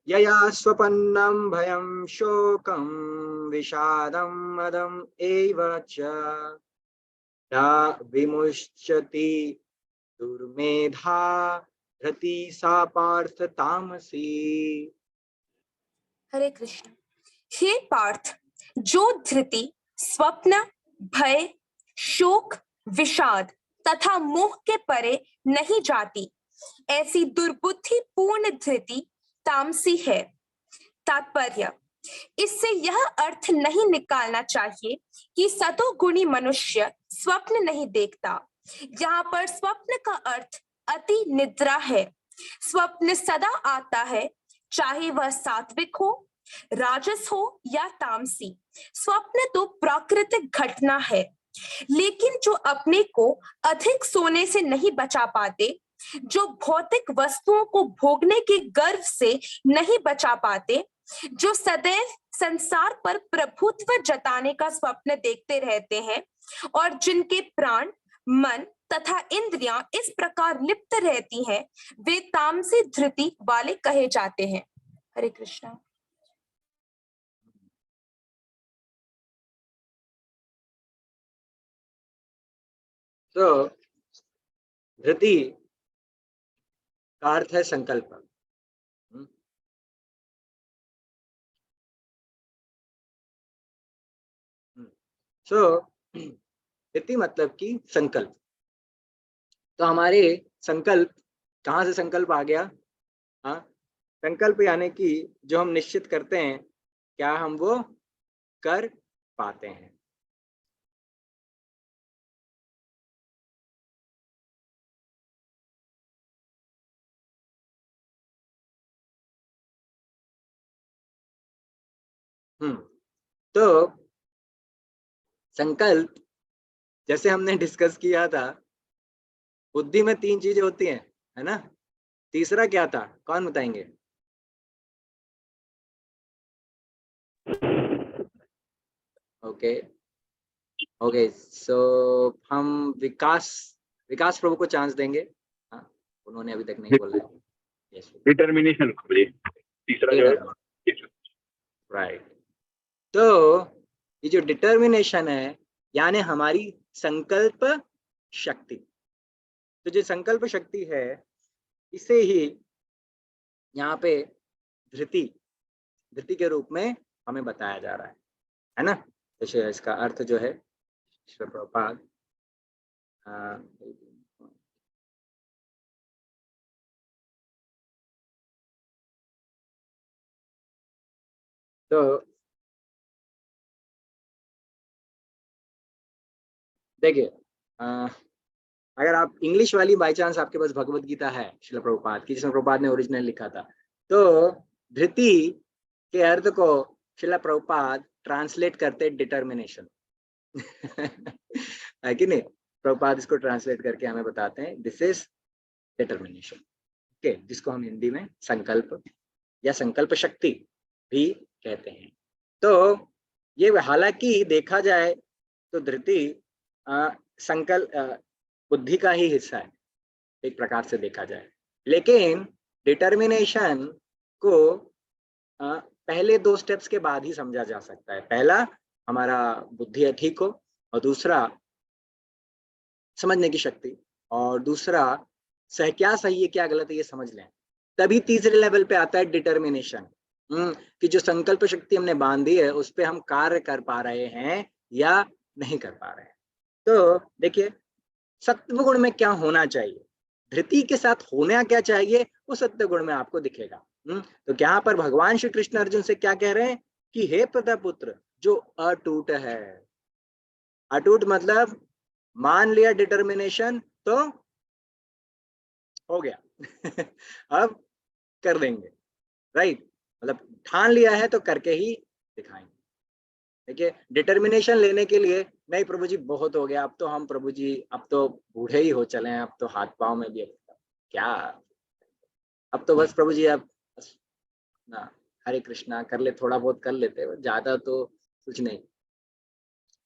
यया स्वपन्नं भयं शोकं विषादं मदम् एव च विमुच्यति दुर्मेधा धृति सा पार्थ तामसी। हरे कृष्ण। हे पार्थ, जो धृति स्वप्न, भय, शोक, विषाद तथा मोह के परे नहीं जाती, ऐसी दुर्बुद्धि पूर्ण धृति तामसी है। तात्पर्य: इससे यह अर्थ नहीं निकालना चाहिए कि सतोगुणी मनुष्य स्वप्न नहीं देखता। यहाँ पर स्वप्न का अर्थ अति निद्रा है। स्वप्न सदा आता है, चाहे वह सात्विक हो, राजस हो या तामसी। स्वप्न तो प्राकृतिक घटना है, लेकिन जो अपने को अधिक सोने से नहीं बचा पाते, जो भौतिक वस्तुओं को भोगने के गर्व से नहीं बचा पाते, जो सदैव संसार पर प्रभुत्व जताने का स्वप्न देखते रहते हैं, और जिनके प्राण, मन तथा इंद्रियां इस प्रकार लिप्त रहती हैं, वे तामसी धृति वाले कहे जाते हैं। हरे कृष्णा। तो धृति का अर्थ है संकल्प। धृति मतलब कि संकल्प। तो हमारे संकल्प कहाँ से संकल्प आ गया? हाँ, संकल्प यानी कि जो हम निश्चित करते हैं, क्या हम वो कर पाते हैं? तो संकल्प जैसे हमने डिस्कस किया था, बुद्धि में 3 चीजें होती हैं, है ना? तीसरा क्या था, कौन बताएंगे? ओके ओके, सो हम विकास प्रभु को चांस देंगे। हाँ, उन्होंने अभी तक नहीं बोला है। यस, डिटर्मिनेशन तीसरा जो है, राइट। तो ये जो डिटर्मिनेशन है, यानी हमारी संकल्प शक्ति, तो जो संकल्प शक्ति है, इसे ही यहाँ पे धृति के रूप में हमें बताया जा रहा है ना? जैसे इसका अर्थ जो है श्रील प्रभुपाद तो देखिए, अगर आप इंग्लिश वाली बाय चांस आपके पास भगवत गीता है श्रील प्रभुपाद की, जिसमें प्रभुपाद ने ओरिजिनल लिखा था, तो धृति के अर्थ को श्रील प्रभुपाद ट्रांसलेट करते डिटर्मिनेशन है कि नहीं? प्रभुपाद इसको ट्रांसलेट करके हमें बताते हैं दिस इज डिटर्मिनेशन, ओके, जिसको हम हिंदी में संकल्प या संकल्प शक्ति भी कहते हैं। तो ये हालांकि देखा जाए तो धृति संकल्प बुद्धि का ही हिस्सा है एक प्रकार से देखा जाए, लेकिन डिटर्मिनेशन को पहले 2 स्टेप्स के बाद ही समझा जा सकता है। पहला, हमारा बुद्धि ठीक हो, और दूसरा समझने की शक्ति, और दूसरा क्या सही है क्या गलत है ये समझ लें, तभी तीसरे लेवल पे आता है डिटर्मिनेशन, कि जो संकल्प शक्ति हमने बांधी है उस पे हम कार्य कर पा रहे हैं या नहीं कर पा रहे हैं। तो देखिए, सत्व गुण में क्या होना चाहिए, धृति के साथ होना क्या चाहिए, वो सत्व गुण में आपको दिखेगा। तो यहाँ पर भगवान श्री कृष्ण अर्जुन से क्या कह रहे हैं कि हे प्रतापुत्र, जो अटूट है, अटूट मतलब मान लिया डिटर्मिनेशन तो हो गया अब कर देंगे, राइट? मतलब ठान लिया है तो करके ही दिखाएंगे। देखिए, डिटर्मिनेशन लेने के लिए नहीं प्रभु जी बहुत हो गया, अब तो हम प्रभु जी अब तो बूढ़े ही हो चले हैं, अब तो हाथ पांव में भी क्या, अब तो बस प्रभु जी अब ना हरे कृष्णा कर ले, थोड़ा बहुत कर लेते हैं, ज्यादा तो कुछ नहीं।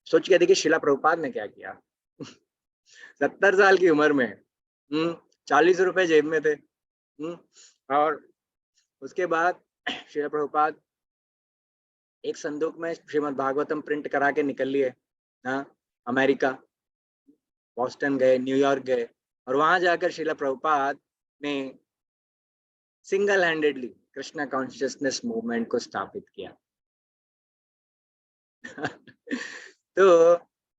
सोच के देखिए श्रीला प्रभुपाद ने क्या किया 70 साल की उम्र में 40 रुपए जेब में थे, और उसके बाद श्रीला प्रभुपाद एक संदूक में श्रीमद् भागवतम प्रिंट करा के निकल लिए, हाँ, अमेरिका, बॉस्टन गए, न्यूयॉर्क गए, और वहां जाकर श्रीला प्रभुपाद ने single handedly Krishna consciousness movement को स्थापित किया तो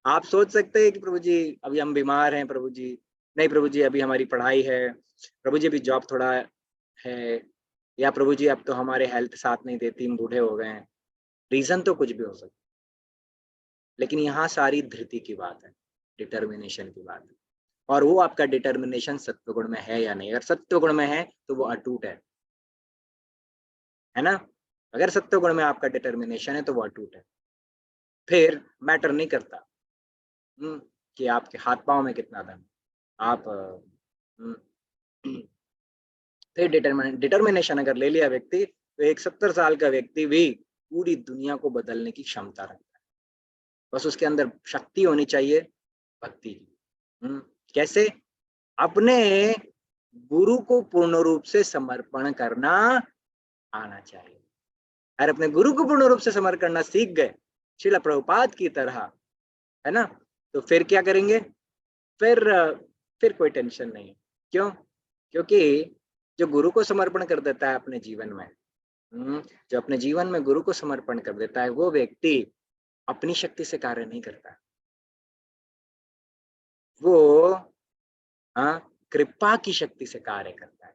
आप सोच सकते हैं कि प्रभु जी अभी हम बीमार हैं, प्रभु जी नहीं, प्रभु जी अभी हमारी पढ़ाई है, प्रभु जी अभी जॉब थोड़ा है, या प्रभु जी अब तो हमारे हेल्थ साथ नहीं देती, हम बूढ़े हो गए हैं, रीजन तो कुछ भी हो सकता, लेकिन यहाँ सारी धृति की बात है, डिटर्मिनेशन की बात है, और वो आपका डिटर्मिनेशन सत्व गुण में है या नहीं। अगर सत्व गुण में है तो वो अटूट है ना? अगर सत्व गुण में आपका डिटर्मिनेशन है तो वो अटूट है, फिर मैटर नहीं करता कि आपके हाथ पांव में कितना दम, आप फिर डिटर्मिनेशन अगर ले लिया व्यक्ति, तो एक 70 साल का व्यक्ति भी पूरी दुनिया को बदलने की क्षमता रखता है, बस उसके अंदर शक्ति होनी चाहिए, भक्ति की। कैसे? अपने गुरु को पूर्ण रूप से समर्पण करना आना चाहिए। अगर अपने गुरु को पूर्ण रूप से समर्पण करना सीख गए श्रील प्रभुपाद की तरह, है ना, तो फिर क्या करेंगे, फिर कोई टेंशन नहीं। क्यों? क्योंकि जो गुरु को समर्पण कर देता है अपने जीवन में, जो अपने जीवन में गुरु को समर्पण कर देता है, वो व्यक्ति अपनी शक्ति से कार्य नहीं करता, वो कृपा की शक्ति से कार्य करता है।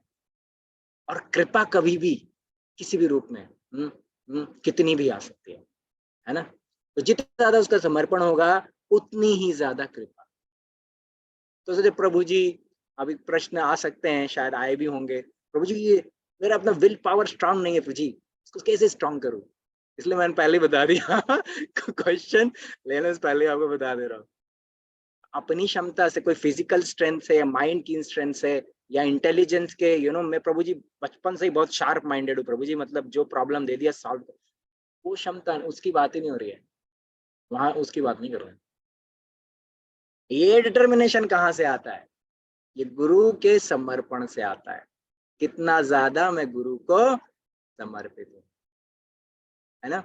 और कृपा कभी भी किसी भी रूप में कितनी भी आ सकती है ना? तो जितना ज्यादा उसका समर्पण होगा उतनी ही ज्यादा कृपा। तो सोचे प्रभु जी, अभी प्रश्न आ सकते हैं, शायद आए भी होंगे, प्रभु जी ये मेरा अपना विल पावर स्ट्रांग नहीं है, प्रभु जी इसको कैसे स्ट्रांग करूं, इसलिए मैंने पहले ही बता दिया क्वेश्चन लेने से पहले आपको बता दे रहा हूँ। अपनी क्षमता से, कोई फिजिकल स्ट्रेंथ से या माइंड की स्ट्रेंथ से या इंटेलिजेंस के, मैं प्रभु जी बचपन से ही बहुत शार्प माइंडेड हूँ प्रभु जी, मतलब जो प्रॉब्लम दे दिया सॉल्व, वो क्षमता उसकी बात ही नहीं हो रही है, वहां उसकी बात नहीं कर रहे हैं। ये डिटर्मिनेशन कहाँ से आता है? ये गुरु के समर्पण से आता है। कितना ज्यादा मैं गुरु को समर्पित हूँ, है ना?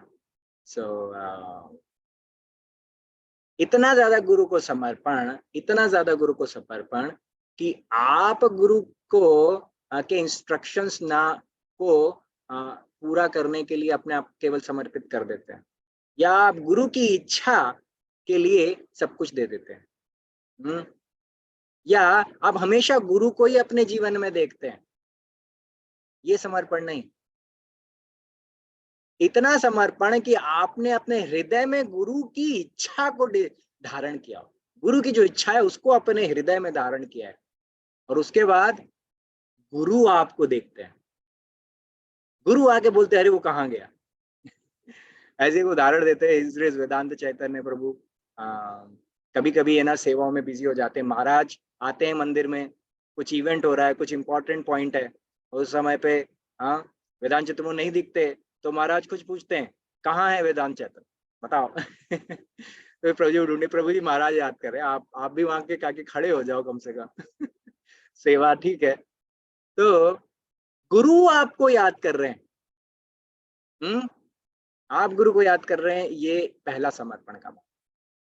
इतना ज्यादा गुरु को समर्पण, इतना ज्यादा गुरु को समर्पण कि आप गुरु को के इंस्ट्रक्शंस ना को पूरा करने के लिए अपने आप केवल समर्पित कर देते हैं, या आप गुरु की इच्छा के लिए सब कुछ दे देते हैं, या आप हमेशा गुरु को ही अपने जीवन में देखते हैं। ये समर्पण नहीं। इतना समर्पण कि आपने अपने हृदय में गुरु की इच्छा को धारण किया, गुरु की जो इच्छा है उसको अपने हृदय में धारण किया है, और उसके बाद गुरु आपको देखते हैं। गुरु आके बोलते हैं अरे वो कहाँ गया। ऐसे एक उदाहरण देते हैं इसलिए वेदांत चैतन्य प्रभु कभी कभी है ना सेवाओं में बिजी हो जाते हैं। महाराज आते हैं मंदिर में, कुछ इवेंट हो रहा है, कुछ इंपॉर्टेंट पॉइंट है, उस समय पे वेदांत चैतन्य नहीं दिखते, तो महाराज कुछ पूछते हैं कहाँ है वेदांत चैतन्य, बताओ। तो प्रभु जी ढूंढे, प्रभु जी महाराज याद कर रहे हैं, आप भी वहां के काके खड़े हो जाओ कम से कम। सेवा ठीक है। तो गुरु आपको याद कर रहे हैं, आप गुरु को याद कर रहे हैं, ये पहला समर्पण का बात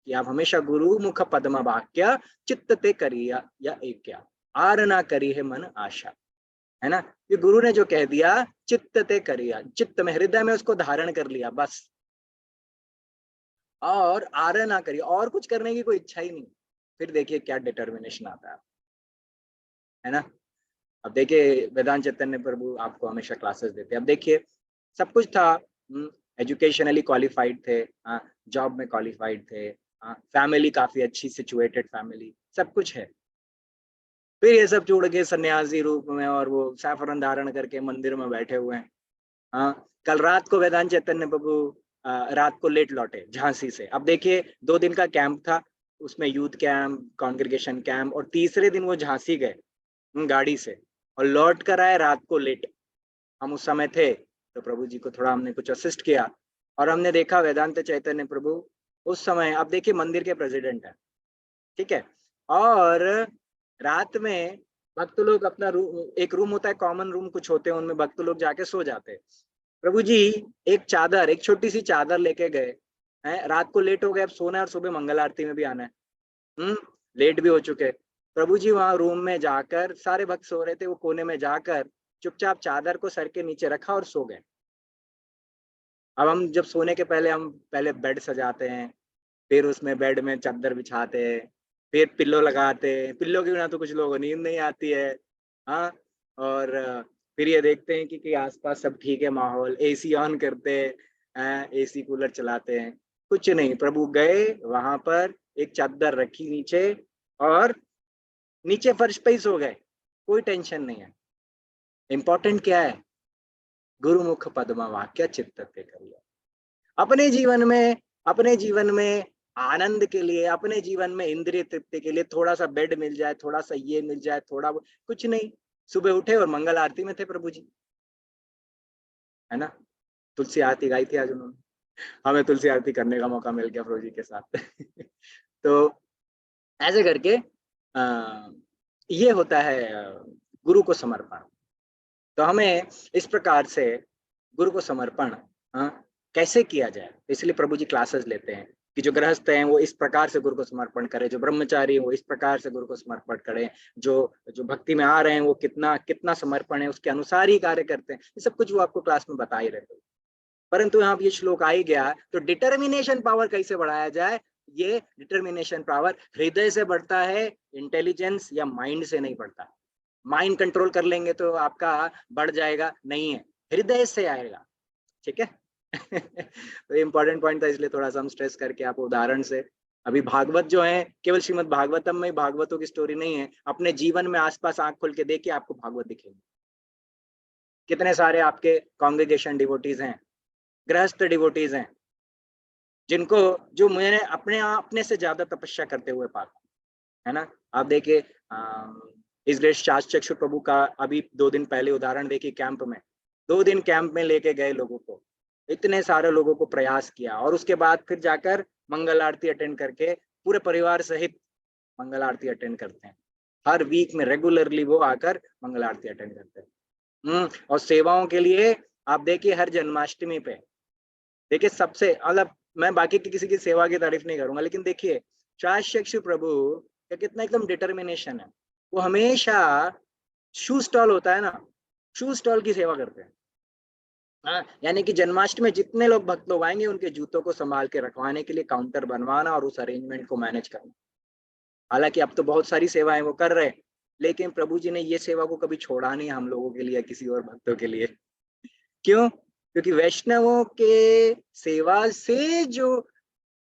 कि आप हमेशा गुरु मुख पद्म वाक्य चित्त ते करिया या एक आर ना करी है मन आशा, है ना? ये गुरु ने जो कह दिया चित्त ते करिया, चित्त में हृदय में उसको धारण कर लिया बस, और आर ना करिए, और कुछ करने की कोई इच्छा ही नहीं। फिर देखिए क्या डिटर्मिनेशन आता है ना? अब देखिए वेदांत चैतन्य प्रभु आपको हमेशा क्लासेस देते हैं। अब देखिए सब कुछ था, एजुकेशनली क्वालिफाइड थे, जॉब में क्वालिफाइड थे, फैमिली काफी अच्छी सिचुएटेड फैमिली, सब कुछ है। फिर ये सब छोड़ के सन्यासी रूप में और वो सैफरन धारण करके मंदिर में बैठे हुए हैं। कल रात को वेदांत चैतन्य प्रभु रात को लेट लौटे झांसी से। अब देखिए 2 दिन का कैंप था, उसमें यूथ कैंप, कॉन्ग्रेगेशन कैंप, और तीसरे दिन वो झांसी गए गाड़ी से और लौट कर आए रात को लेट। हम उस समय थे तो प्रभु जी को थोड़ा हमने कुछ असिस्ट किया, और हमने देखा वेदांत चैतन्य प्रभु उस समय, अब देखिए मंदिर के प्रेसिडेंट है, ठीक है, और रात में भक्त लोग अपना एक रूम होता है, कॉमन रूम कुछ होते हैं, उनमें भक्त लोग जाके सो जाते हैं। प्रभु जी एक चादर, एक छोटी सी चादर लेके गए हैं, रात को लेट हो गए, अब सोना है और सुबह मंगल आरती में भी आना है, लेट भी हो चुके। प्रभु जी वहां रूम में जाकर, सारे भक्त सो रहे थे, वो कोने में जाकर चुपचाप चादर को सर के नीचे रखा और सो गए। अब हम जब सोने के पहले हम पहले बेड सजाते हैं, फिर उसमें बेड में चादर बिछाते हैं, फिर पिल्लो लगाते हैं, पिल्लो के बिना तो कुछ लोगों को नींद नहीं आती है, हाँ, और फिर ये देखते हैं कि आसपास सब ठीक है माहौल, एसी ऑन करते हैं, एसी कूलर चलाते हैं, कुछ नहीं। प्रभु गए वहां पर, एक चादर रखी नीचे और नीचे फर्श पे ही सो गए, कोई टेंशन नहीं है। इंपॉर्टेंट क्या है? गुरुमुख पद्मा वाक्य चित्त ते करिया। अपने जीवन में आनंद के लिए, अपने जीवन में इंद्रिय तृप्ति के लिए थोड़ा सा बेड मिल जाए, थोड़ा सा ये मिल जाए, थोड़ा कुछ नहीं। सुबह उठे और मंगल आरती में थे प्रभु जी, है ना? तुलसी आरती गाई थी आज उन्होंने, हमें तुलसी आरती करने का मौका मिल गया प्रभु जी के साथ। तो ऐसे करके ये होता है गुरु को समर्पण। तो हमें इस प्रकार से गुरु को समर्पण कैसे किया जाए, इसलिए प्रभु जी क्लासेस लेते हैं कि जो गृहस्थ हैं वो इस प्रकार से गुरु को समर्पण करें, जो ब्रह्मचारी है वो इस प्रकार से गुरु को समर्पण करें, जो भक्ति में आ रहे हैं वो कितना समर्पण है उसके अनुसार ही कार्य करते हैं। ये सब कुछ वो आपको क्लास में बता ही रहे थे। परंतु यहाँ ये श्लोक आ ही गया, तो डिटर्मिनेशन पावर कैसे बढ़ाया जाए? ये डिटर्मिनेशन पावर हृदय से बढ़ता है, इंटेलिजेंस या माइंड से नहीं बढ़ता। माइंड कंट्रोल कर लेंगे तो आपका बढ़ जाएगा, नहीं है, हृदय से आएगा, ठीक है। तो इम्पोर्टेंट पॉइंट था, इसलिए थोड़ा सा हम स्ट्रेस करके आपको उदाहरण से, अभी भागवत जो है केवल श्रीमद् भागवतम में भागवतों की स्टोरी नहीं है, अपने जीवन में आसपास आंख खोल के देखिए आपको भागवत दिखेंगे। कितने सारे आपके कांग्रेगेशन डिवोटीज हैं, गृहस्थ डिवोटीज हैं, जिनको जो मैंने अपने से ज्यादा तपस्या करते हुए पाता, है ना। आप देखिए इस देश शास्त्रचक्षु प्रभु का अभी 2 दिन पहले उदाहरण देखिए, कैंप में 2 दिन कैंप में लेके गए लोगों को, इतने सारे लोगों को प्रयास किया, और उसके बाद फिर जाकर मंगल आरती अटेंड करके पूरे परिवार सहित मंगल आरती अटेंड करते हैं। हर वीक में रेगुलरली वो आकर मंगल आरती अटेंड करते हैं। और सेवाओं के लिए आप देखिए हर जन्माष्टमी पे देखिए, सबसे मतलब मैं बाकी की किसी की सेवा की तारीफ नहीं करूंगा, लेकिन देखिए शास्त्रचक्षु प्रभु का कितना एकदम डिटर्मिनेशन है। वो हमेशा शू स्टॉल होता है ना, शू स्टॉल की सेवा करते हैं। हाँ, यानी कि जन्माष्टमी में जितने लोग भक्त लोग आएंगे उनके जूतों को संभाल के रखवाने के लिए काउंटर बनवाना और उस अरेंजमेंट को मैनेज करना। हालांकि अब तो बहुत सारी सेवाएं वो कर रहे हैं, लेकिन प्रभु जी ने ये सेवा को कभी छोड़ा नहीं हम लोगों के लिए, किसी और भक्तों के लिए। क्यों? क्योंकि वैष्णवों के सेवा से जो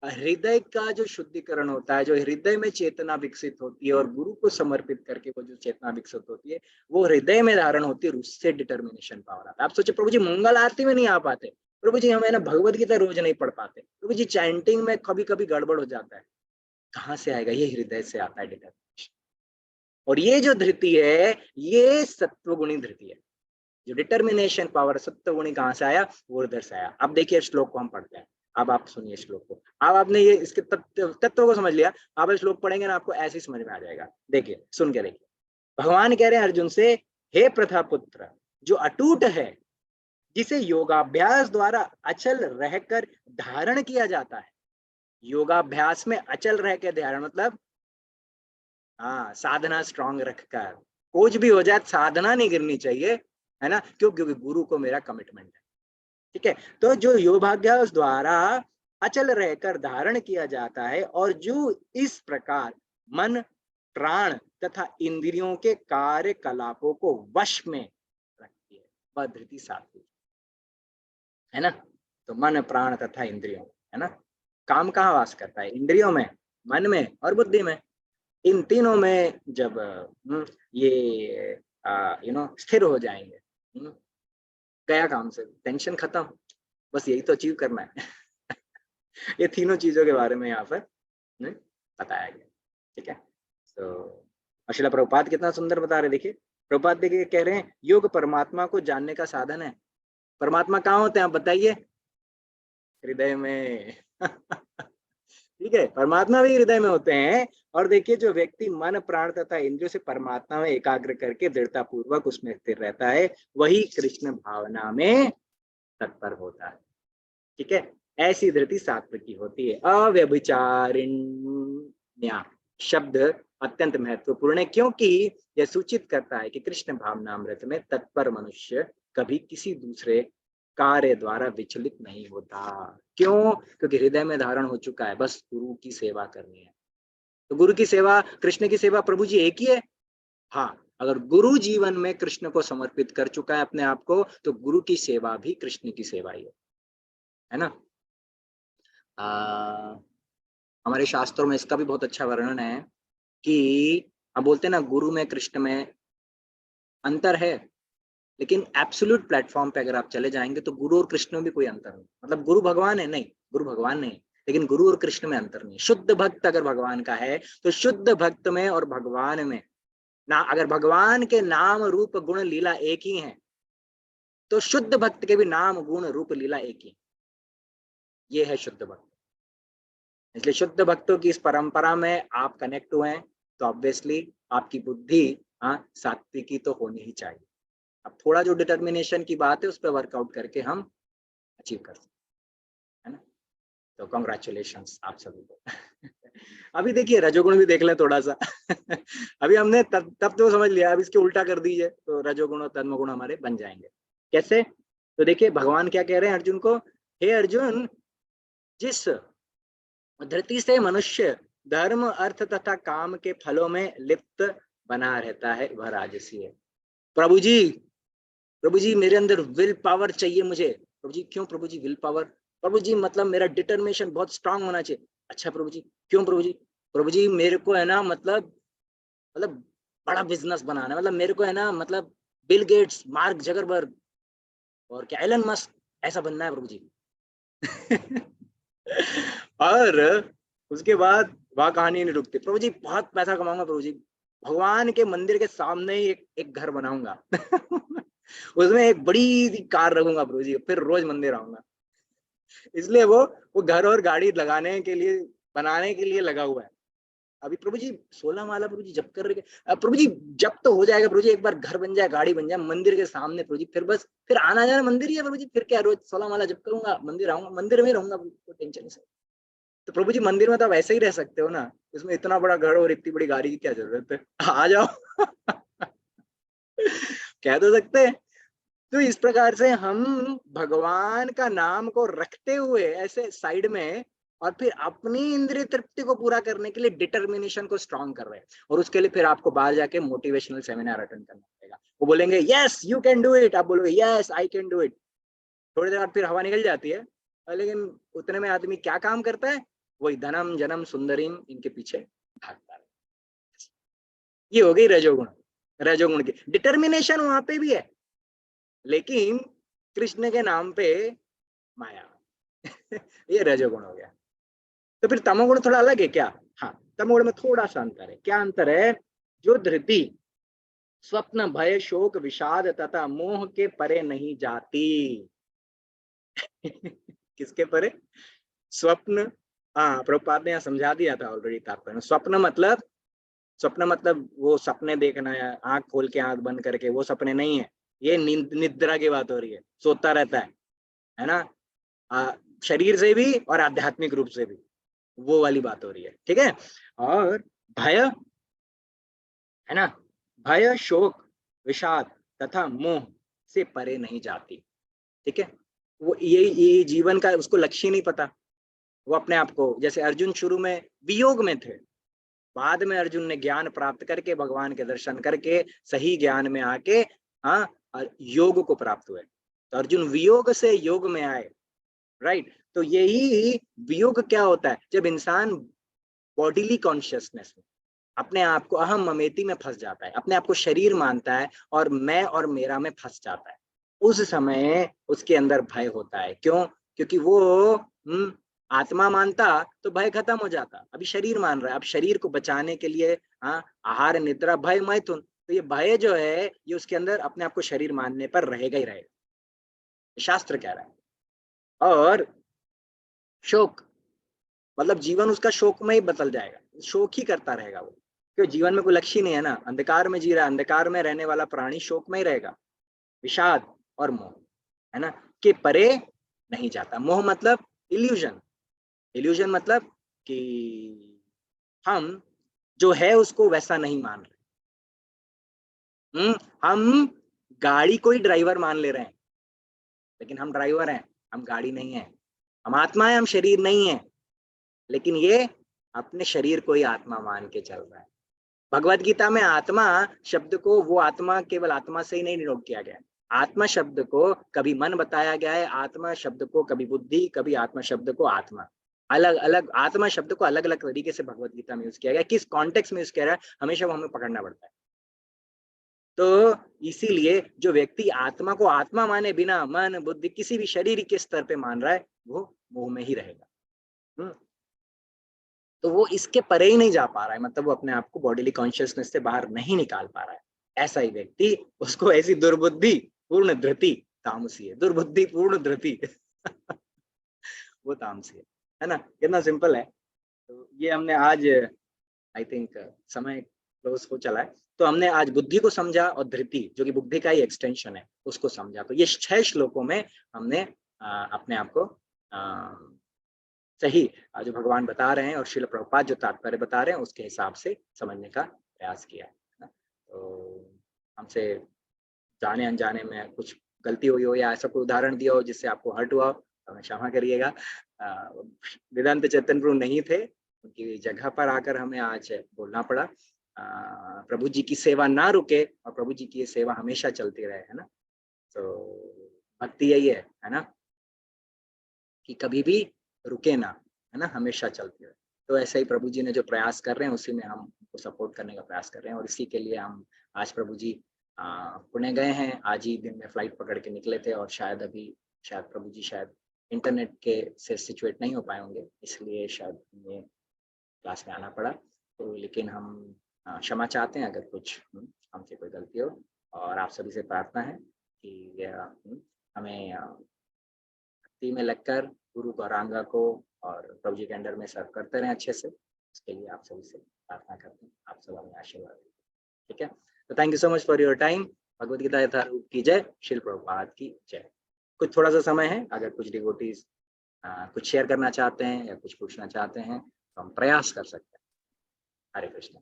हृदय का जो शुद्धिकरण होता है, जो हृदय में चेतना विकसित होती है और गुरु को समर्पित करके वो जो चेतना विकसित होती है वो हृदय में धारण होती है, और उससे डिटर्मिनेशन पावर आता है। आप सोचिए प्रभु जी मंगल आरती में नहीं आ पाते, प्रभु जी हमें ना भगवद गीता रोज नहीं पढ़ पाते, प्रभु जी चैंटिंग में कभी कभी गड़बड़ हो जाता है। कहाँ से आएगा? ये हृदय से आता है डिटर्मिनेशन। और ये जो धृति है ये सत्वगुणी धृति है। जो डिटर्मिनेशन पावर सत्वगुणी कहाँ से आया? वो उधर से आया। अब देखिए श्लोक को हम पढ़ते हैं। अब आप सुनिए श्लोक को। अब आपने ये इसके तत्व को समझ लिया, आप श्लोक पढ़ेंगे ना आपको ऐसे ही समझ में आ जाएगा। देखिए सुन के देखिए, भगवान कह रहे हैं अर्जुन से, हे प्रथा पुत्र, जो अटूट है, जिसे योगाभ्यास द्वारा अचल रहकर धारण किया जाता है। योगाभ्यास में अचल रह के धारण मतलब हाँ, साधना स्ट्रांग रखकर, कुछ भी हो जाए साधना नहीं गिरनी चाहिए, है ना। क्यों? क्योंकि गुरु को मेरा कमिटमेंट है। ठीक है, तो जो योगाभ्यास द्वारा अचल रहकर धारण किया जाता है और जो इस प्रकार मन, प्राण तथा इंद्रियों के कार्यकलापों को वश में रखती है, वह धृति सात्विक है ना। तो मन, प्राण तथा इंद्रियों, है ना। काम कहाँ वास करता है? इंद्रियों में, मन में और बुद्धि में। इन तीनों में जब ये स्थिर हो जाएंगे, गया काम से, टेंशन खत्म, बस यही तो अचीव करना है। ये तीनों चीजों के बारे में यहाँ पर बताया गया। ठीक है, तो श्रील प्रभुपाद कितना सुंदर बता रहे। देखिए प्रभुपाद देखिए कह रहे हैं योग परमात्मा को जानने का साधन है। परमात्मा कहाँ होते हैं आप बताइए? हृदय में। ठीक है, परमात्मा भी हृदय में होते हैं। और देखिए जो व्यक्ति मन, प्राण तथा इंद्रियों से परमात्मा में एकाग्र करके दृढ़ता पूर्वक उसमें स्थिर रहता है, वही कृष्ण भावना में तत्पर होता है। ठीक है, ऐसी धृति सात्विकी होती है। अव्यभिचारिण्या शब्द अत्यंत महत्वपूर्ण है, क्योंकि यह सूचित करता है कि कृष्ण भावनामृत में तत्पर मनुष्य कभी किसी दूसरे कार्य द्वारा विचलित नहीं होता। क्यों? क्योंकि हृदय में धारण हो चुका है, बस गुरु की सेवा करनी है। तो गुरु की सेवा, कृष्ण की सेवा, प्रभु जी एक ही है। हाँ, अगर गुरु जीवन में कृष्ण को समर्पित कर चुका है अपने आप को, तो गुरु की सेवा भी कृष्ण की सेवा ही है ना। हमारे शास्त्रों में इसका भी बहुत अच्छा वर्णन है कि हम बोलते हैं ना गुरु में कृष्ण में अंतर है, लेकिन एब्सोल्यूट प्लेटफॉर्म पे अगर आप चले जाएंगे तो गुरु और कृष्ण में भी कोई अंतर नहीं। मतलब गुरु भगवान है नहीं, गुरु भगवान नहीं, लेकिन गुरु और कृष्ण में अंतर नहीं। शुद्ध भक्त अगर भगवान का है तो शुद्ध भक्त में और भगवान में ना, अगर भगवान के नाम रूप गुण लीला एक ही है तो शुद्ध भक्त के भी नाम गुण रूप लीला एक ही। ये है शुद्ध भक्त। इसलिए शुद्ध भक्तों की इस परंपरा में आप कनेक्ट हुए हैं तो ऑब्वियसली आपकी बुद्धि सात्विकी तो होनी ही चाहिए। अब थोड़ा जो डिटर्मिनेशन की बात है उस पर वर्कआउट करके हम अचीव कर सकते हैं, है ना। तो कॉन्ग्रेचुलेशंस आप सभी को। अभी देखिए रजोगुण भी देख लें थोड़ा सा। अभी हमने तब तो समझ लिया, अब इसके उल्टा कर दीजिए तो रजोगुण और तमोगुण हमारे बन जाएंगे। कैसे? तो देखिए भगवान क्या कह रहे हैं अर्जुन को, हे अर्जुन, जिस धृति से मनुष्य धर्म, अर्थ तथा काम के फलों में लिप्त बना रहता है वह राजसी है। प्रभु जी मेरे अंदर विल पावर चाहिए मुझे। प्रभु जी क्यों? प्रभु जी विल पावर, प्रभु जी मतलब मेरा डिटर्मिनेशन बहुत स्ट्रांग होना चाहिए। अच्छा प्रभु जी क्यों? प्रभु जी, प्रभु जी मेरे को है ना मतलब बड़ा बिजनेस बनाना है, मतलब मेरे को है ना मतलब बिल गेट्स, मार्क जकरबर्ग और क्या एलन मस्क ऐसा बनना है प्रभु जी। और उसके बाद वह कहानी नहीं रुकती। प्रभु जी बहुत पैसा कमाऊंगा, प्रभु जी भगवान के मंदिर के सामने ही एक घर बनाऊंगा उसमें एक बड़ी सी कार रखूंगा प्रभु जी, फिर रोज मंदिर आऊंगा। इसलिए वो घर और गाड़ी लगाने के लिए, बनाने के लिए लगा हुआ है। अभी प्रभु जी 16 माला प्रभु जी जप कर रहे हैं। प्रभु जी जब तो हो जाएगा प्रभु जी, एक बार घर बन जाए, गाड़ी बन जाए मंदिर के सामने प्रभु जी, फिर बस फिर आना जाना मंदिर ही है प्रभु जी, फिर क्या रोज 16 माला जप करूंगा, मंदिर आऊंगा, मंदिर में रहूंगा, कोई टेंशन नहीं। तो प्रभु जी मंदिर में तो आप ऐसे ही रह सकते हो ना, इसमें इतना बड़ा घर और इतनी बड़ी गाड़ी की क्या जरूरत है, आ जाओ कह तो सकते हैं। तो इस प्रकार से हम भगवान का नाम को रखते हुए ऐसे साइड में, और फिर अपनी इंद्रिय तृप्ति को पूरा करने के लिए डिटर्मिनेशन को स्ट्रांग कर रहे हैं। और उसके लिए फिर आपको बाहर जाके मोटिवेशनल सेमिनार अटेंड करना पड़ेगा। वो बोलेंगे yes you can do it, आप बोलोगे yes I can do it. थोड़ी देर बाद फिर हवा निकल जाती है, लेकिन उतने में आदमी क्या काम करता है, वही धनम जनम सुंदरीम इनके पीछे भागता है। ये हो गई रजोगुण। रजोगुण की डिटर्मिनेशन वहां पे भी है, लेकिन कृष्ण के नाम पे माया ये रजोगुण हो गया। तो फिर तमोगुण थोड़ा अलग है क्या? हाँ, तमोगुण में थोड़ा सा अंतर है। क्या अंतर है? जो धृति स्वप्न भय शोक विषाद तथा मोह के परे नहीं जाती किसके परे? स्वप्न। हाँ, प्रभुपाद ने यहाँ समझा दिया था ऑलरेडी तात्पर्य। स्वप्न मतलब वो सपने देखना है, आंख खोल के आंख बंद करके, वो सपने नहीं है। ये निद्रा की बात हो रही है, सोता रहता है ना, शरीर से भी और आध्यात्मिक रूप से भी, वो वाली बात हो रही है। ठीक है। और भय है ना, भय शोक विषाद तथा मोह से परे नहीं जाती। ठीक है। वो ये जीवन का उसको लक्ष्य नहीं पता। वो अपने आप को, जैसे अर्जुन शुरू में वियोग में थे, बाद में अर्जुन ने ज्ञान प्राप्त करके भगवान के दर्शन करके सही ज्ञान में आके योग को प्राप्त हुए। तो अर्जुन वियोग से योग में आए, राइट। तो यही वियोग क्या होता है? जब इंसान बॉडीली कॉन्शियसनेस में अपने आप को अहम ममेती में फंस जाता है, अपने आप को शरीर मानता है और मैं और मेरा में फंस जाता है, उस समय उसके अंदर भय होता है। क्यों? क्योंकि वो आत्मा मानता तो भय खत्म हो जाता। अभी शरीर मान रहा है, अब शरीर को बचाने के लिए आहार निद्रा भय मैथुन, तो ये भय जो है ये उसके अंदर अपने आप को शरीर मानने पर रहेगा ही रहेगा, शास्त्र कह रहा है। और शोक मतलब जीवन उसका शोक में ही बदल जाएगा, शोक ही करता रहेगा वो, क्यों? जीवन में कोई लक्ष्य नहीं है ना, अंधकार में जी रहा है, अंधकार में रहने वाला प्राणी शोक में ही रहेगा। विषाद और मोह है ना, के परे नहीं जाता। मोह मतलब इल्यूजन, इल्यूजन मतलब कि हम जो है उसको वैसा नहीं मान रहे। हम गाड़ी को ही ड्राइवर मान ले रहे हैं, लेकिन हम ड्राइवर हैं, हम गाड़ी नहीं है। हम आत्मा है, हम शरीर नहीं है, लेकिन ये अपने शरीर को ही आत्मा मान के चल रहा है। भगवत गीता में आत्मा शब्द को, वो आत्मा केवल आत्मा से ही नहीं निरूपित किया गया है। आत्मा शब्द को कभी मन बताया गया है, आत्मा शब्द को कभी बुद्धि, कभी आत्मा शब्द को आत्मा, अलग अलग आत्मा शब्द को अलग अलग तरीके से भगवत गीता में यूज किया गया। किस कॉन्टेक्स्ट में यूज किया रहा है, हमेशा वो हमें पकड़ना पड़ता है। तो इसीलिए जो व्यक्ति आत्मा को आत्मा माने बिना मन बुद्धि किसी भी शरीर के स्तर पे मान रहा है, वो मोह में ही रहेगा। तो वो इसके परे ही नहीं जा पा रहा है, मतलब वो अपने आप को बॉडीली कॉन्शियसनेस से बाहर नहीं निकाल पा रहा है। ऐसा ही व्यक्ति, उसको ऐसी दुर्बुद्धि पूर्ण धृति तामसी है, दुर्बुद्धि पूर्ण धृति वो तामसी है ना। कितना सिंपल है। तो ये हमने आज, आई थिंक समय क्लोज हो चला है, तो हमने आज बुद्धि को समझा और धृति जो कि बुद्धि का ही एक्सटेंशन है उसको समझा। तो ये 6 श्लोकों में हमने अपने आप को सही जो भगवान बता रहे हैं और श्रील प्रभुपाद जो तात्पर्य बता रहे हैं उसके हिसाब से समझने का प्रयास किया है। तो हमसे जाने अनजाने में कुछ गलती हुई हो या ऐसा कोई उदाहरण दिया हो जिससे आपको हर्ट हुआ तो हमें क्षमा करिएगा। वेदांत चैतन्य प्रभु नहीं थे, उनकी जगह पर आकर हमें आज बोलना पड़ा। प्रभु जी की सेवा ना रुके और प्रभु जी की ये सेवा हमेशा चलती रहे, है ना। तो भक्ति यही है ना, कि कभी भी रुके ना, है ना, हमेशा चलती रहे। तो ऐसे ही प्रभु जी ने जो प्रयास कर रहे हैं उसी में हम उनको सपोर्ट करने का प्रयास कर रहे हैं। और इसी के लिए हम आज प्रभु जी पुणे गए हैं, आज ही दिन में फ्लाइट पकड़ के निकले थे और शायद प्रभु जी शायद इंटरनेट के से सिचुएट नहीं हो पाए होंगे, इसलिए शायद ये क्लास में आना पड़ा। तो लेकिन हम क्षमा चाहते हैं अगर कुछ हमसे कोई गलती हो, और आप सभी से प्रार्थना है कि हमें भक्ति में लगकर गुरु गौरांगा को और प्रभु जी के अंडर में सर्व करते रहें अच्छे से। इसके लिए आप सभी से प्रार्थना करते हैं, आप सब हमें आशीर्वाद दें, ठीक है। तो thank you so much for your time. Bhagavad Gita Yatharup की जय, श्रील प्रभुपाद की जय। कुछ थोड़ा सा समय है, अगर कुछ डिवोटीज कुछ शेयर करना चाहते हैं या कुछ पूछना चाहते हैं तो हम प्रयास कर सकते हैं। हरे कृष्ण।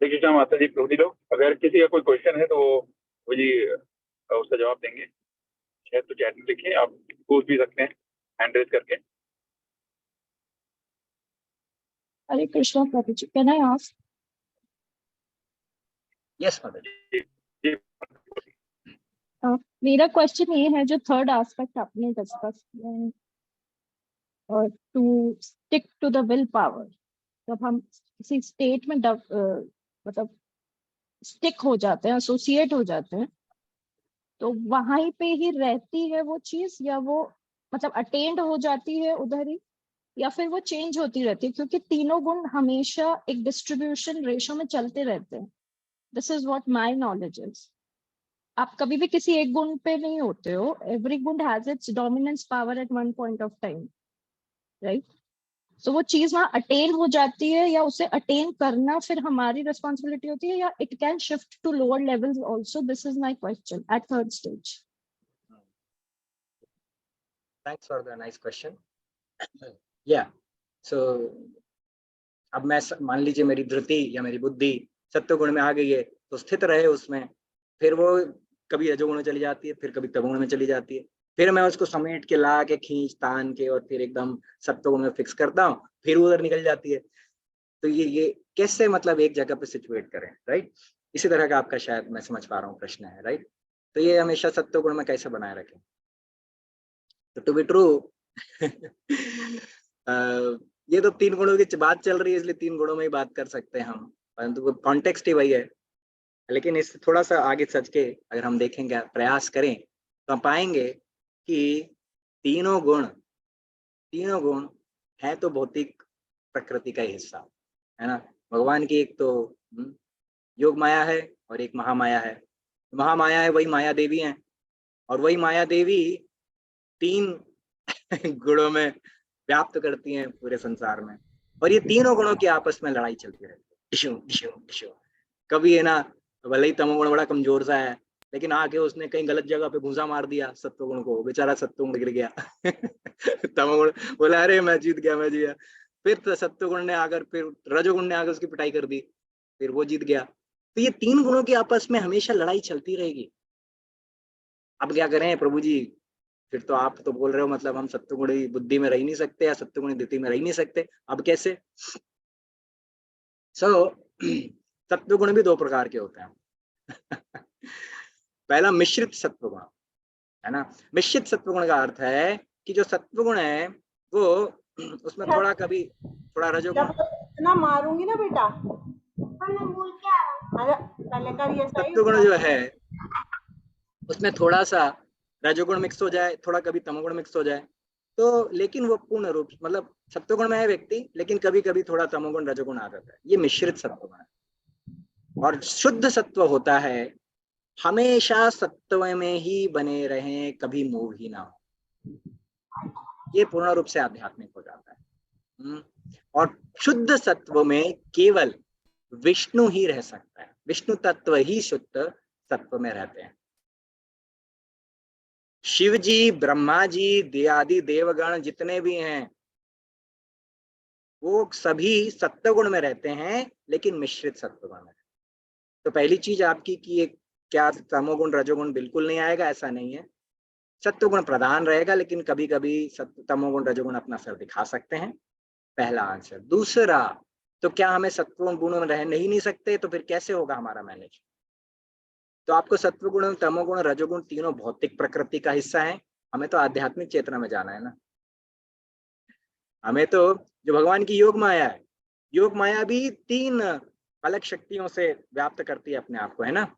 हरे कृष्णा माता जी, प्रभु जी लोग, अगर किसी का कोई क्वेश्चन है तो वो जी उसका जवाब देंगे। शायद तो चैट में लिखिए, आप पूछ भी सकते हैं हैंड रेज करके। Hare Krishna Prabhu ji, can I ask? Yes mother ji. मेरा क्वेश्चन ये है, जो थर्ड एस्पेक्ट आपने डिस्कस किया है, और to stick to the will power, जब हम किसी स्टेट में मतलब स्टिक हो जाते हैं, एसोसिएट हो जाते हैं, तो वहीं पे ही रहती है वो चीज, या वो मतलब अटेंड हो जाती है उधर ही, या फिर वो चेंज होती रहती है? क्योंकि तीनों गुण हमेशा एक डिस्ट्रीब्यूशन रेशो में चलते रहते हैं। This is what my knowledge is. आप कभी भी किसी एक गुण पे नहीं होते हो। Every guna has its dominance power at one point of time, right? So वो चीज वहां अटेन हो जाती है, या उसे अटेन करना फिर हमारी रिस्पॉन्सिबिलिटी होती है, या it can shift to lower levels also? This is my question at third stage. Thanks for the nice question. या सो अब मैं मान लीजिए मेरी धृति या मेरी बुद्धि सत्व गुण में आ गई है, तो स्थित रहे उसमें, फिर वो कभी रजोगुण में चली जाती है, फिर कभी तमोगुण में चली जाती है, फिर मैं उसको समेट के ला के खींच तान के और फिर एकदम सत्वगुण में फिक्स करता हूँ, फिर उधर निकल जाती है। तो ये कैसे मतलब एक जगह पे सिचुएट करें, राइट? इसी तरह का आपका शायद मैं समझ पा रहा हूँ प्रश्न है, राइट? तो ये हमेशा सत्वगुण में कैसे बनाए रखें? तो टू बी ट्रू ये तो तीन गुणों की बात चल रही है, इसलिए तीन गुणों में ही बात कर सकते हैं हम, परंतु कॉन्टेक्स्ट ही वही है। लेकिन इस थोड़ा सा आगे सच के अगर हम देखेंगे, प्रयास करें, तो हम पाएंगे कि तीनों गुण है तो भौतिक प्रकृति का हिस्सा है ना। भगवान की एक तो योग माया है और एक महामाया है। महामाया है वही माया देवी है, और वही माया देवी तीन गुणों में व्याप्त करती हैं पूरे संसार में, और ये तीनों गुणों की आपस में लड़ाई चलती रहती है। कभी है ना, भले ही तमोगुण बड़ा कमजोर सा है, लेकिन आके उसने कहीं गलत जगह पे घूसा मार दिया सत्वगुण को, बेचारा सत्वगुण गिर गया तमोगुण बोला अरे मैं जीत गया। फिर सत्वगुण ने आकर, फिर रजोगुण ने आकर उसकी पिटाई कर दी, फिर वो जीत गया। तो ये तीन गुणों की आपस में हमेशा लड़ाई चलती रहेगी। अब क्या करें प्रभु जी? फिर तो आप तो बोल रहे हो मतलब हम सत्वगुणी बुद्धि में रह नहीं सकते या सत्वगुणी धृति में रह नहीं सकते, अब कैसे? सत्वगुण भी दो प्रकार के होते हैं पहला मिश्रित सत्वगुण है ना। मिश्रित सत्वगुण का अर्थ है कि जो सत्वगुण है वो उसमें थोड़ा कभी थोड़ा रजोगुण। इतना मारूंगी ना बेटा, मैं बोल के आ रहा हूं। पहले कर ये सही। सत्वगुण जो है उसमें थोड़ा सा रजोगुण मिक्स हो जाए, थोड़ा कभी तमोगुण मिक्स हो जाए, तो लेकिन वो पूर्ण रूप मतलब सत्वगुण में है व्यक्ति, लेकिन कभी कभी थोड़ा तमोगुण रजोगुण आ जाता है, ये मिश्रित सत्वगुण है। और शुद्ध सत्व होता है हमेशा सत्व में ही बने रहें, कभी मोह ही ना हो, ये पूर्ण रूप से आध्यात्मिक हो जाता है। और शुद्ध सत्व में केवल विष्णु ही रह सकता है, विष्णु तत्व ही शुद्ध सत्व में रहते हैं। शिव जी, ब्रह्मा जी, आदि देवगण जितने भी हैं वो सभी सत्वगुण में रहते हैं, लेकिन मिश्रित सत्वगुण में। तो पहली चीज आपकी कि एक क्या तमोगुण रजोगुण बिल्कुल नहीं आएगा, ऐसा नहीं है। सत्वगुण प्रधान रहेगा, लेकिन कभी कभी तमोगुण रजोगुण अपना सर दिखा सकते हैं, पहला आंसर। दूसरा, तो क्या हमें सत्वगुण गुण में रह नहीं सकते? तो फिर कैसे होगा हमारा मैनेज? तो आपको सत्वगुण, तमोगुण, रजोगुण तीनों भौतिक प्रकृति का हिस्सा है, हमें तो आध्यात्मिक चेतना में जाना है ना। हमें तो जो भगवान की योग माया है, योग माया भी तीन अलग शक्तियों से व्याप्त करती है अपने आप को, है ना।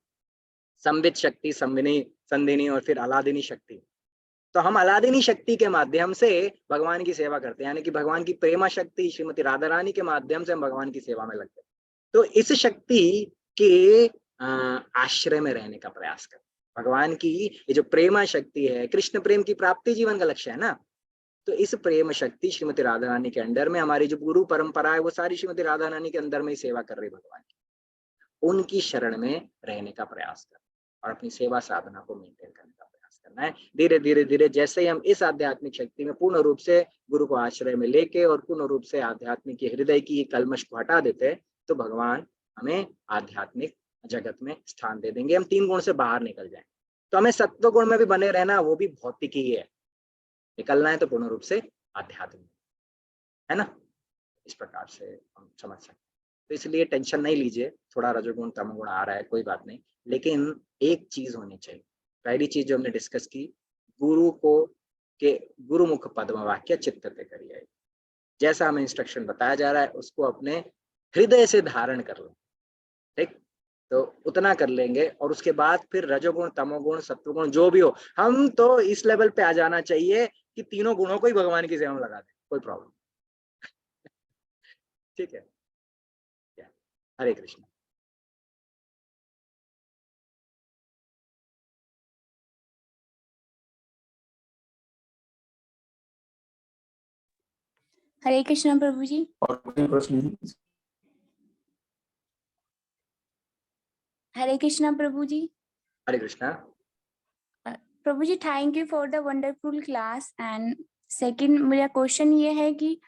संवित शक्ति, संविनी, संधिनी और फिर अलादिनी शक्ति। तो हम अलादीनी शक्ति के माध्यम से भगवान की सेवा करते हैं, यानी कि भगवान की प्रेमा शक्ति श्रीमती राधा रानी के माध्यम से हम भगवान की सेवा में लगते हैं। तो इस शक्ति के आश्रय में रहने का प्रयास करें। भगवान की ये जो प्रेमा शक्ति है, कृष्ण प्रेम की प्राप्ति जीवन का लक्ष्य है ना, तो इस प्रेम शक्ति श्रीमती राधा रानी के अंडर में हमारी जो गुरु परंपरा है वो सारी श्रीमती राधा रानी के अंदर में ही सेवा कर रही भगवान की, उनकी शरण में रहने का प्रयास करना और अपनी सेवा साधना को मेंटेन करने का प्रयास करना है। धीरे धीरे धीरे जैसे ही हम इस आध्यात्मिक शक्ति में पूर्ण रूप से गुरु को आश्रय में लेके और पूर्ण रूप से आध्यात्मिक हृदय की कलमश को हटा देते हैं, तो भगवान हमें आध्यात्मिक जगत में स्थान दे देंगे, हम 3 गुण से बाहर निकल जाएं। तो हमें सत्व गुण में भी बने रहना, वो भी भौतिक ही है, निकलना है तो पूर्ण रूप से आध्यात्मिक, है ना। इस प्रकार से हम समझ सकते हैं। तो इसलिए टेंशन नहीं लीजिए, थोड़ा रजोगुण तमोगुण आ रहा है, कोई बात नहीं, लेकिन एक चीज होनी चाहिए। पहली चीज जो हमने डिस्कस की, गुरु को के गुरुमुख पद्म वाक्य चित्तते करिए, जैसा हमें इंस्ट्रक्शन बताया जा रहा है उसको अपने हृदय से धारण कर लो, ठीक। तो उतना कर लेंगे और उसके बाद फिर रजोगुण तमोगुण सत्वगुण जो भी हो, हम तो इस लेवल पे आ जाना चाहिए कि तीनों गुणों को ही भगवान की सेवा में लगा दें, कोई प्रॉब्लम। ठीक है, हरे कृष्ण। हरे कृष्ण प्रभु जी। और कोई प्रश्न? Hare Krishna Prabhu ji. Hare Krishna. Prabhu ji, thank you for the wonderful class. And second मेरा क्वेश्चन ये है कि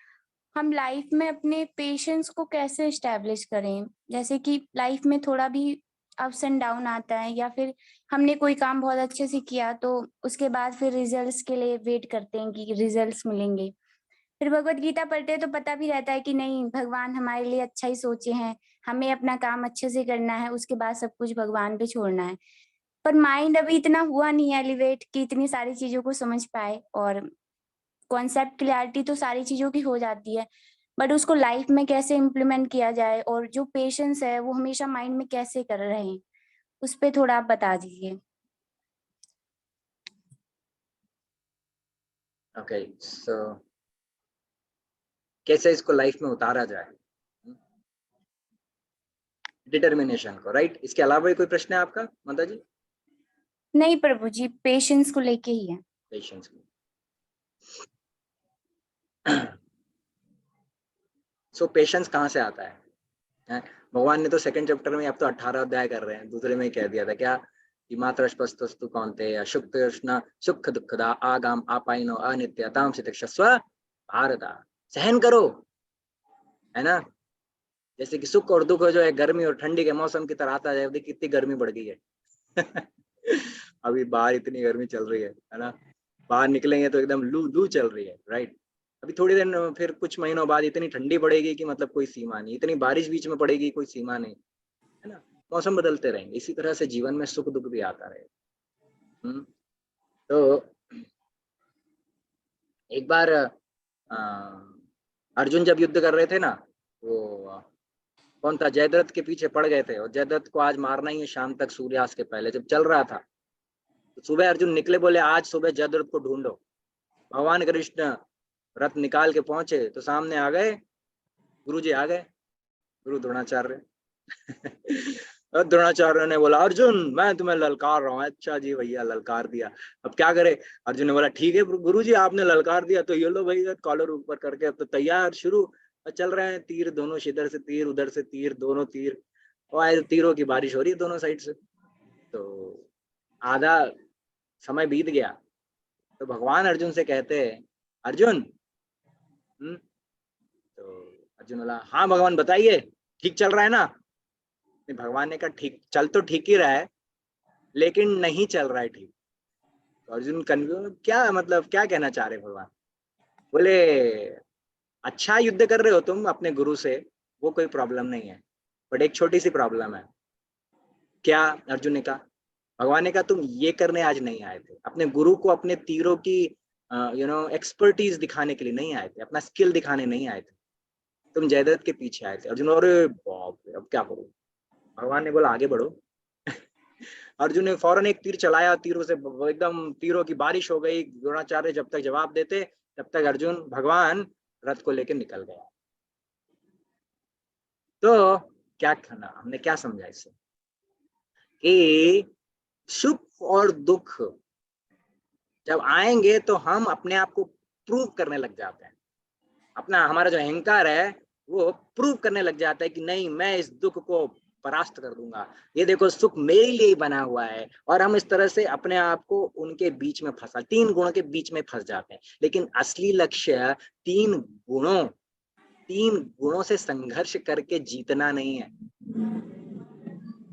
हम लाइफ में अपने पेशेंस को कैसे एस्टेब्लिश करें, जैसे कि लाइफ में थोड़ा भी अप्स एंड डाउन आता है, या फिर हमने कोई काम बहुत अच्छे से किया तो उसके बाद फिर रिजल्ट्स के लिए वेट करते हैं कि रिजल्ट्स मिलेंगे। फिर भगवत गीता पढ़ते हैं तो पता भी रहता है कि नहीं, भगवान हमारे लिए अच्छा ही सोचे हैं, हमें अपना काम अच्छे से करना है, उसके बाद सब कुछ भगवान पे छोड़ना है। पर माइंड अभी इतना हुआ नहीं है एलिवेट कि इतनी सारी चीजों को समझ पाए, और कॉन्सेप्ट क्लैरिटी तो सारी चीजों की हो जाती है, बट उसको लाइफ में कैसे इम्प्लीमेंट किया जाए और जो पेशेंस है वो हमेशा माइंड में कैसे कर रहे हैं, उस पर थोड़ा आप बता दीजिए। ओके, सो कैसे इसको लाइफ में उतारा जाए, डिटर्मिनेशन को, राइट। इसके अलावा कोई प्रश्न है आपका माता जी? नहीं प्रभु जी, पेशेंस को लेके ही है। पेशेंस को। सो पेशेंस कहाँ से आता है? भगवान ने तो सेकंड चैप्टर में, अब तो 18 अध्याय कर रहे हैं, दूसरे में कह दिया था क्या कि मात्रस्तस्तु कौन्तेय शुक्त कृष्ण सुख दुखदा आगाम आपाइनो अनित्यताम सितक्षस्व भारता। सहन करो, है ना। जैसे कि सुख और दुख जो है गर्मी और ठंडी के मौसम की तरह आता है। देखिए कितनी गर्मी बढ़ गई है। अभी बाहर इतनी गर्मी चल रही है ना। बाहर निकलेंगे तो एकदम लू लू चल रही है, राइट। अभी थोड़ी देर फिर कुछ महीनों बाद इतनी ठंडी पड़ेगी कि मतलब कोई सीमा नहीं, इतनी बारिश बीच में पड़ेगी कोई सीमा नहीं, है ना। मौसम बदलते रहेंगे, इसी तरह से जीवन में सुख दुख भी आता रहेगा। तो एक बार अर्जुन जब युद्ध कर रहे थे ना, वो कौन था, जयद्रथ के पीछे पड़ गए थे, और जयद्रथ को आज मारना ही है शाम तक, सूर्यास्त के पहले जब चल रहा था। तो सुबह अर्जुन निकले, बोले आज सुबह जयद्रथ को ढूंढो। भगवान कृष्ण रथ निकाल के पहुंचे तो सामने आ गए गुरुजी, आ गए गुरु द्रोणाचार्य। द्रोणाचार्य ने बोला अर्जुन मैं तुम्हें ललकार रहा हूँ। अच्छा जी भैया, ललकार दिया, अब क्या करे। अर्जुन ने बोला ठीक है गुरुजी, आपने ललकार दिया तो ये लो भैया कॉलर ऊपर करके, अब तो तैयार, शुरू चल रहे हैं। तीर दोनों, इधर से तीर उधर से तीर, दोनों तीर, और तीरों की बारिश हो रही है दोनों साइड से। तो आधा समय बीत गया तो भगवान अर्जुन से कहते हैं अर्जुन, तो अर्जुन बोला हाँ भगवान बताइए, ठीक चल रहा है ना। भगवान ने कहा ठीक चल तो ठीक ही रहा है, लेकिन नहीं चल रहा है ठीक। तो अर्जुन कन्फ्यूज, क्या मतलब क्या कहना चाह रहे भगवान? बोले अच्छा युद्ध कर रहे हो तुम अपने गुरु से, वो कोई प्रॉब्लम नहीं है, बट एक छोटी सी प्रॉब्लम है। क्या? अर्जुन ने कहा, भगवान ने कहा तुम ये करने आज नहीं आए थे, अपने गुरु को अपने तीरों की एक्सपर्टीज दिखाने के लिए नहीं आए थे, अपना स्किल दिखाने नहीं आए थे, तुम जयद्रथ के पीछे आए थे। अर्जुन, अरे बाप रे अब क्या करूं? भगवान ने बोला आगे बढ़ो। अर्जुन ने फौरन एक तीर चलाया, तीरों से एकदम तीरों की बारिश हो गई। द्रोणाचार्य जब तक जवाब देते तब तक अर्जुन भगवान रथ को लेकर निकल गया। तो क्या करना, हमने क्या समझा इससे कि सुख और दुख जब आएंगे तो हम अपने आप को प्रूव करने लग जाते हैं। अपना हमारा जो अहंकार है वो प्रूव करने लग जाता है कि नहीं, मैं इस दुख को परास्त कर दूंगा, ये देखो सुख मेरे लिए ही बना हुआ है। और हम इस तरह से अपने आप को उनके बीच में फंसा, तीन गुणों के बीच में फंस जाते हैं। लेकिन असली लक्ष्य तीन गुणों से संघर्ष करके जीतना नहीं है।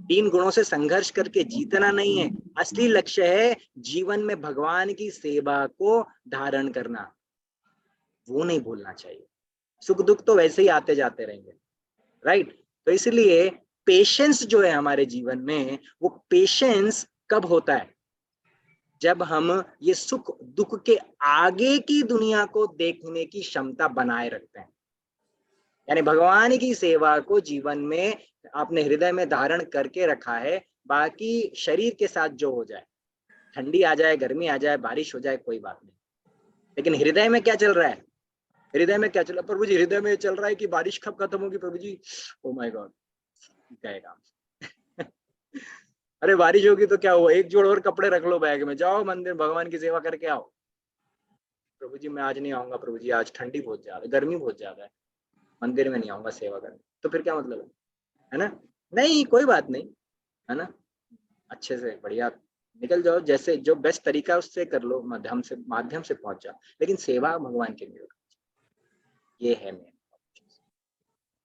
तीन गुणों से संघर्ष करके जीतना नहीं है। असली लक्ष्य है जीवन में भगवान की सेवा को धारण करना। वो नहीं भूलना चाहिए। सुख दुख तो वैसे ही आते जाते रहेंगे, राइट। तो इसलिए पेशेंस जो है हमारे जीवन में, वो पेशेंस कब होता है? जब हम ये सुख दुख के आगे की दुनिया को देखने की क्षमता बनाए रखते हैं। यानी भगवान की सेवा को जीवन में आपने हृदय में धारण करके रखा है। बाकी शरीर के साथ जो हो जाए, ठंडी आ जाए, गर्मी आ जाए, बारिश हो जाए, कोई बात नहीं। लेकिन हृदय में क्या चल रहा है? हृदय में क्या चल रहा है? प्रभु जी, हृदय में चल रहा है कि बारिश कब खत्म होगी प्रभु जी। ओ माय गॉड, कहेगा अरे बारिश होगी तो क्या हुआ, एक जोड़ और कपड़े रख लो बैग में, जाओ मंदिर भगवान की सेवा करके आओ। प्रभु जी मैं आज नहीं आऊंगा प्रभु जी, आज ठंडी बहुत ज्यादा, गर्मी बहुत ज्यादा है, मंदिर में नहीं आऊंगा सेवा करने। तो फिर क्या मतलब है ना? नहीं, कोई बात नहीं, है ना, अच्छे से बढ़िया निकल जाओ, जैसे जो बेस्ट तरीका उससे कर लो, माध्यम से पहुंच जाओ, लेकिन सेवा भगवान के लिए, ये है मेन,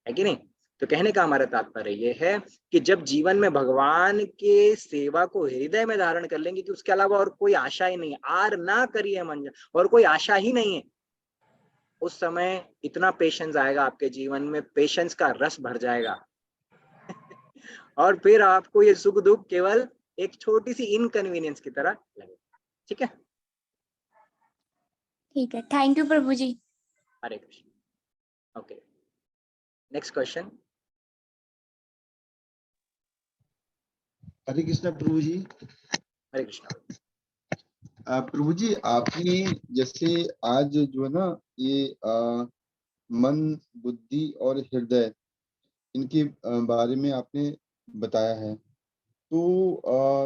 है कि नहीं? तो कहने का हमारा तात्पर्य ये है कि जब जीवन में भगवान के सेवा को हृदय में धारण कर लेंगे कि उसके अलावा और कोई आशा ही नहीं है, आर ना करिए मन, और कोई आशा ही नहीं है, उस समय इतना पेशेंस आएगा आपके जीवन में, पेशेंस का रस भर जाएगा और फिर आपको ये सुख दुख केवल एक छोटी सी इनकन्वीनियंस की तरह लगेगा। ठीक है, ठीक है, thank you Prabhu ji. Hare Krishna. Okay, next question. Hare Krishna Prabhu ji. Hare Krishna. Prabhu ji, आपने जैसे आज जो है ना ये मन, बुद्धि और हृदय, इनके बारे में आपने बताया है, तो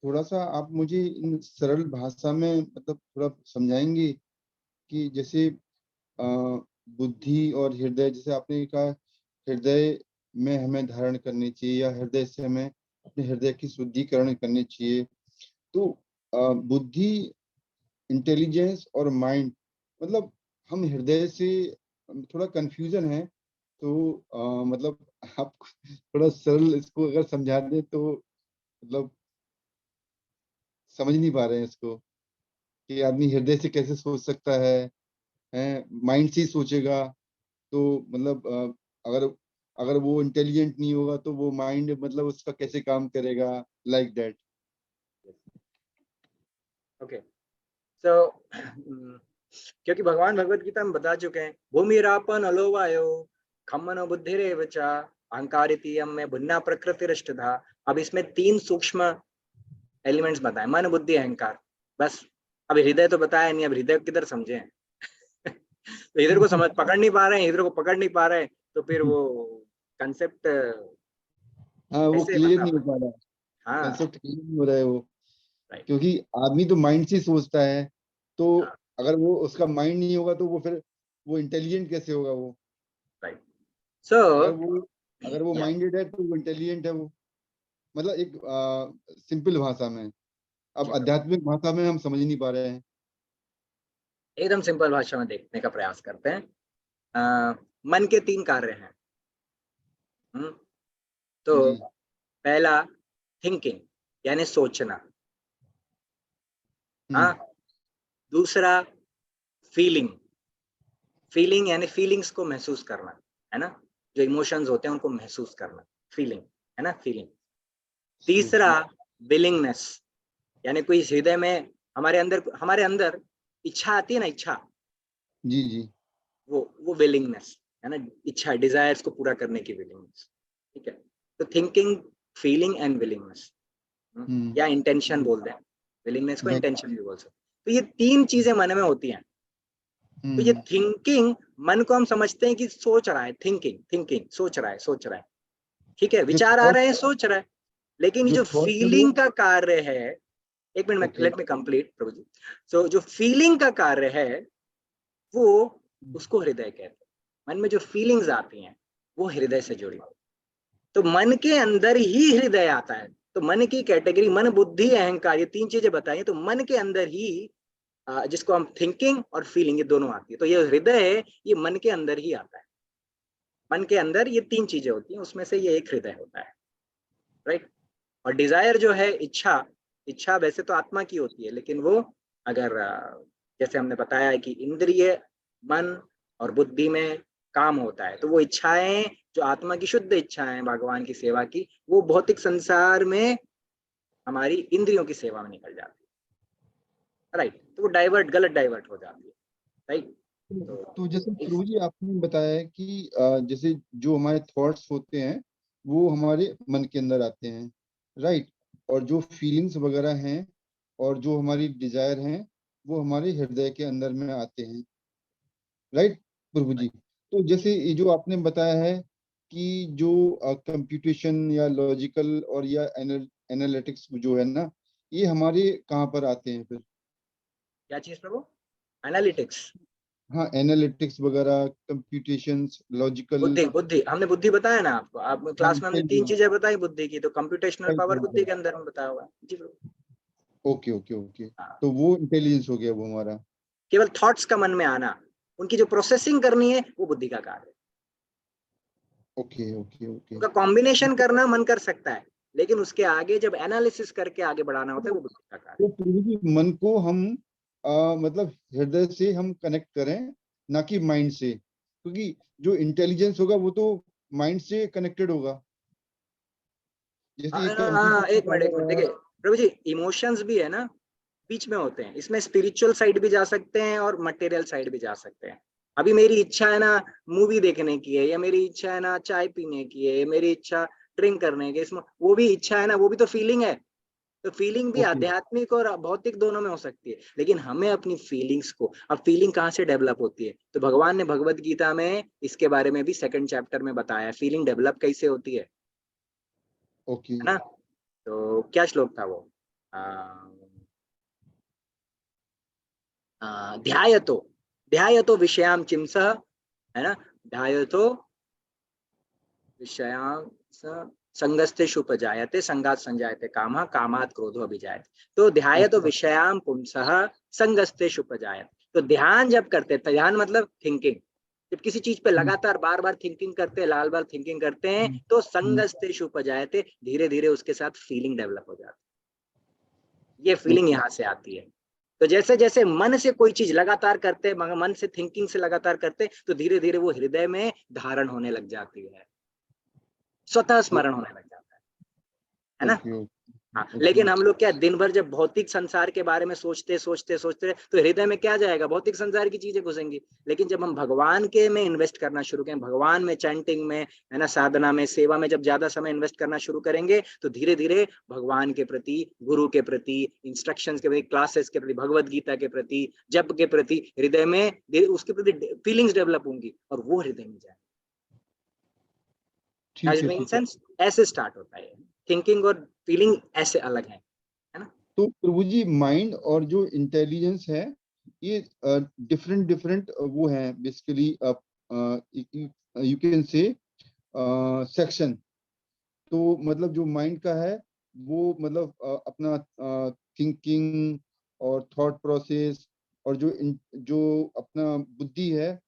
थोड़ा सा आप मुझे इन सरल भाषा में मतलब थोड़ा समझाएंगे कि जैसे बुद्धि और हृदय, जैसे आपने कहा हृदय में हमें धारण करनी चाहिए या हृदय से हमें अपने हृदय की शुद्धिकरण करनी चाहिए, तो बुद्धि, इंटेलिजेंस और माइंड, मतलब हम हृदय से थोड़ा कंफ्यूजन है, तो मतलब आप थोड़ा सरल इसको अगर समझा दें तो मतलब समझ नहीं पा रहे हैं इसको कि आदमी हृदय से कैसे सोच सकता है, माइंड से ही सोचेगा तो मतलब अगर वो इंटेलिजेंट नहीं होगा तो वो माइंड मतलब उसका कैसे काम करेगा, लाइक दैट। ओके, सो क्योंकि भगवान भगवत गीता में बता चुके हैं, भूमिरापन अलोवायो खम्मनो बुद्धिरेव च अहंकारितीयम में भिन्ना प्रकृतिरष्ट था। अब इसमें तीन सूक्ष्म एलिमेंट्स बताए, मन बुद्धि अहंकार, बस। अब हृदय तो बताया नहीं, अब हृदय किधर समझे हैं तो इधर को समझ पकड़ नहीं पा रहे हैं, इधर को पकड़ नहीं पा रहे हैं, तो फिर वो कंसेप्ट वो क्लियर नहीं हो पा रहा, हाँ, कंसेप्ट क्लियर नहीं हो रहा है वो, राइट। क्योंकि आदमी तो माइंड से सोचता है, तो हाँ, अगर वो उसका माइंड नहीं होगा तो वो फिर वो इंटेलिजेंट कैसे होगा वो? राइट। सो अगर वो माइंडेड है तो वो इंटेलिजेंट है वो, मतलब एक सिंपल भाषा में। अब आध्यात्मिक भाषा में हम समझ नहीं पा रहे हैं। एकदम सिंपल भाषा में देखने का प्रयास करते हैं। मन के तीन कार्य हैं। तो जी। पहला थिंकिंग यानी सोचना, हाँ। दूसरा फीलिंग यानी फीलिंग्स को महसूस करना, है ना, जो इमोशंस होते हैं उनको महसूस करना, फीलिंग, है ना, फीलिंग। तीसरा विलिंगनेस, यानी कोई हृदय में हमारे अंदर इच्छा आती है ना, इच्छा, जी जी, वो विलिंगनेस है ना, इच्छा, डिजायर्स को पूरा करने की विलिंगनेस। ठीक है, तो थिंकिंग, फीलिंग एंड विलिंगनेस, या इंटेंशन बोल दें, विलिंगनेस को Right. इंटेंशन भी बोल सकते हैं। तो ये 3 चीजें मन में होती हैं। तो ये थिंकिंग, मन को हम समझते हैं कि सोच रहा है, थिंकिंग सोच रहा है, ठीक है, विचार आ रहे हैं, सोच रहा है। लेकिन ये जो thought है वो फीलिंग का कार्य है, एक मिनट में, Okay. लेट मी कंप्लीट प्रभु जी। सो जो फीलिंग का कार्य है वो, उसको हृदय कहते हैं। मन में जो फीलिंग्स आती हैं वो हृदय से जुड़ी हुई। तो मन के अंदर ही हृदय आता है। तो मन की कैटेगरी, मन बुद्धि अहंकार, ये 3 चीजें बताई, तो मन के अंदर ही जिसको हम थिंकिंग और फीलिंग, ये दोनों आती है। तो ये हृदय है, ये मन के अंदर ही आता है। मन के अंदर ये 3 चीजें होती हैं, उसमें से ये एक हृदय होता है, राइट। और डिजायर जो है, इच्छा वैसे तो आत्मा की होती है, लेकिन वो अगर जैसे हमने बताया है कि इंद्रिय, मन और बुद्धि में काम होता है, तो वो इच्छाएं जो आत्मा की शुद्ध इच्छाएं भगवान की सेवा की, वो भौतिक संसार में हमारी इंद्रियों की सेवा में निकल जाती है, राइट। तो वो गलत डाइवर्ट हो जाती है, राइट। तो जैसे प्रभु जी आपने बताया कि जैसे जो हमारे थॉट्स होते हैं वो हमारे मन के अंदर आते हैं, राइट, और जो फीलिंग्स वगैरह हैं और जो हमारी डिजायर हैं वो हमारे हृदय के अंदर में आते हैं, राइट प्रभु जी। तो जैसे ये जो आपने बताया है कि जो कंप्यूटेशन या लॉजिकल और या एनालिटिक्स जो है ना, ये हमारे कहाँ पर आते हैं फिर? क्या चीज प्रभु? एनालिटिक्स? हाँ, एनालिटिक्स वगैरह, कंप्यूटेशंस, लॉजिकल। बुद्धि हमने बुद्धि बताया ना आपको, आप क्लास में हमने 3 चीजें बताई बुद्धि की, तो कंप्यूटेशनल पावर बुद्धि के अंदर हम बताया हुआ है जी प्रभु। ओके ओके ओके, तो वो इंटेलिजेंस हो गया वो हमारा। केवल थॉट्स का मन में आना, उनकी जो प्रोसेसिंग करनी है वो बुद्धि का कार्य है। ओके ओके ओके, उनका कॉम्बिनेशन करना मन कर सकता है, लेकिन उसके आगे जब एनालिसिस करके आगे बढ़ाना होता है वो बुद्धि का कार्य तो प्रभु जी मन को हम मतलब हृदय से हम कनेक्ट करें, ना कि माइंड से, क्योंकि जो इंटेलिजेंस होगा वो तो माइंड से कनेक्टेड होगा। जैसे है। एक हाँ, एक मिनट देखिए प्रभु जी, इमोशंस भी है ना, बीच में होते हैं। इसमें स्पिरिचुअल साइड भी जा सकते हैं और मटेरियल साइड भी जा सकते हैं। अभी मेरी इच्छा है ना मूवी देखने की है, या मेरी इच्छा है ना चाय पीने की है, मेरी इच्छा ड्रिंक करने की, इसमें वो भी इच्छा है ना, वो भी तो फीलिंग है। तो फीलिंग भी आध्यात्मिक और भौतिक दोनों में हो सकती है, लेकिन हमें अपनी फीलिंग्स को, अब फीलिंग कहाँ से डेवलप होती है, तो भगवान ने भगवत गीता में इसके बारे में भी 2nd चैप्टर में बताया, फीलिंग डेवलप कैसे होती है ना। तो क्या श्लोक था वो? ध्यायतो विषयाम चिंसः, है ना, ध्यायतो विषयाम संगस्तेषु उपजायते, संगात संजायते कामः, कामात् क्रोधो अभिजायते। तो ध्यायतो विषयाम पुंसः संगस्तेषु उपजायते। तो ध्यान जब करते हैं, ध्यान मतलब थिंकिंग, जब किसी चीज पे लगातार बार बार थिंकिंग करते हैं, बार थिंकिंग करते हैं, तो संगस्तेषु उपजायते, धीरे धीरे उसके साथ फीलिंग डेवलप हो जाती है। ये फीलिंग यहाँ से आती है। तो जैसे जैसे मन से कोई चीज लगातार करते हैं, मन से थिंकिंग से लगातार करते हैं, तो धीरे धीरे वो हृदय में धारण होने लग जाती है, स्वतः स्मरण होने लग जाता है ना। हाँ, लेकिन हम लोग क्या दिन भर जब भौतिक संसार के बारे में सोचते तो हृदय में क्या जाएगा, भौतिक संसार की चीजें घुसेंगी। लेकिन जब हम भगवान के में इन्वेस्ट करना शुरू करें, भगवान में, चैंटिंग में, है ना, साधना में, सेवा में जब ज्यादा समय इन्वेस्ट करना शुरू करेंगे, तो धीरे धीरे भगवान के प्रति, गुरु के प्रति, इंस्ट्रक्शंस के प्रति, क्लासेस के प्रति, भगवत गीता के प्रति, जप के प्रति, हृदय में उसके प्रति फीलिंग्स डेवलप होंगी और वो हृदय में जाएंगे। ऐसे स्टार्ट होता है। थिंकिंग और फीलिंग ऐसे अलग है ना। तो प्रभु जी माइंड और जो इंटेलिजेंस है ये डिफरेंट वो है basically, you can say section. तो मतलब जो माइंड का है वो मतलब अपना थिंकिंग और थॉट प्रोसेस, और जो अपना बुद्धि है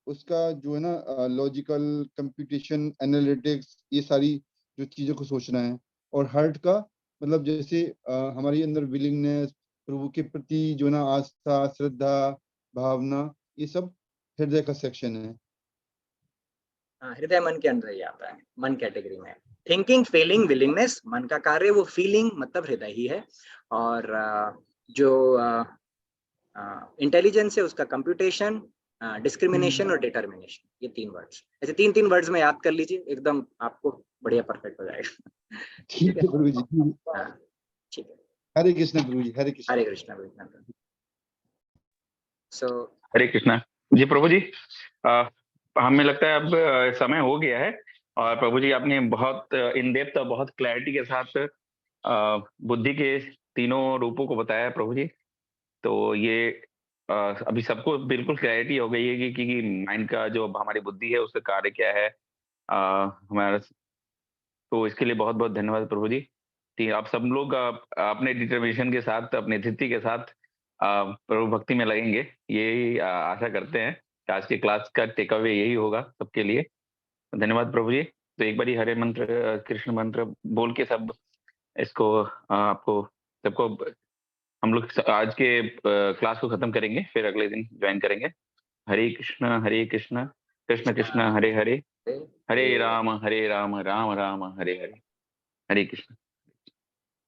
उसका जो है ना लॉजिकल, कंप्यूटेशन, एनालिटिक्स, ये सारी जो चीजों को सोचना है। और हार्ट का मतलब जैसे हमारे अंदर विलिंगनेस, प्रभु के प्रति जो ना आस्था, श्रद्धा, भावना, ये सब हृदय का सेक्शन है। हृदय मन के अंदर ही आता है, मन कैटेगरी में। थिंकिंग, फीलिंग, विलिंगनेस मन का कार्य, वो फीलिंग मतलब हृदय ही है। और जो इंटेलिजेंस है उसका कंप्यूटेशन, डिस्क्रिमिनेशन और डिटर्मिनेशन, ये 3 वर्ड्स। ऐसे 3 वर्ड्स में याद कर लीजिए, एकदम आपको बढ़िया परफेक्ट हो जाएगा। ठीक है प्रभु जी। ठीक है, हरे कृष्ण प्रभु जी, हरे कृष्ण। हरे कृष्णा प्रभु। सो हरे कृष्णा जी प्रभु जी। हमें लगता है अब समय हो गया है, और प्रभु जी आपने बहुत इन डेप्थ और बहुत क्लैरिटी के साथ बुद्धि के तीनों रूपों को बताया प्रभु जी। तो ये अभी सबको बिल्कुल क्लैरिटी हो गई है कि माइंड का जो हमारी बुद्धि है उसका कार्य क्या है हमारा। तो इसके लिए बहुत बहुत धन्यवाद प्रभु जी। ठीक है, आप सब लोग अपने डिटर्मिनेशन के साथ, अपने स्थिति के साथ प्रभु भक्ति में लगेंगे, यही आशा करते हैं कि आज की क्लास का टेक अवे यही होगा सबके लिए। धन्यवाद प्रभु जी। तो एक बारी हरे मंत्र कृष्ण मंत्र बोल के सब इसको आपको सबको हम लोग आज के क्लास को खत्म करेंगे, फिर अगले दिन ज्वाइन करेंगे। हरे कृष्ण कृष्ण कृष्ण हरे हरे, हरे राम राम राम हरे हरे। हरे कृष्ण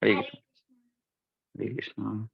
हरे कृष्ण हरे कृष्ण।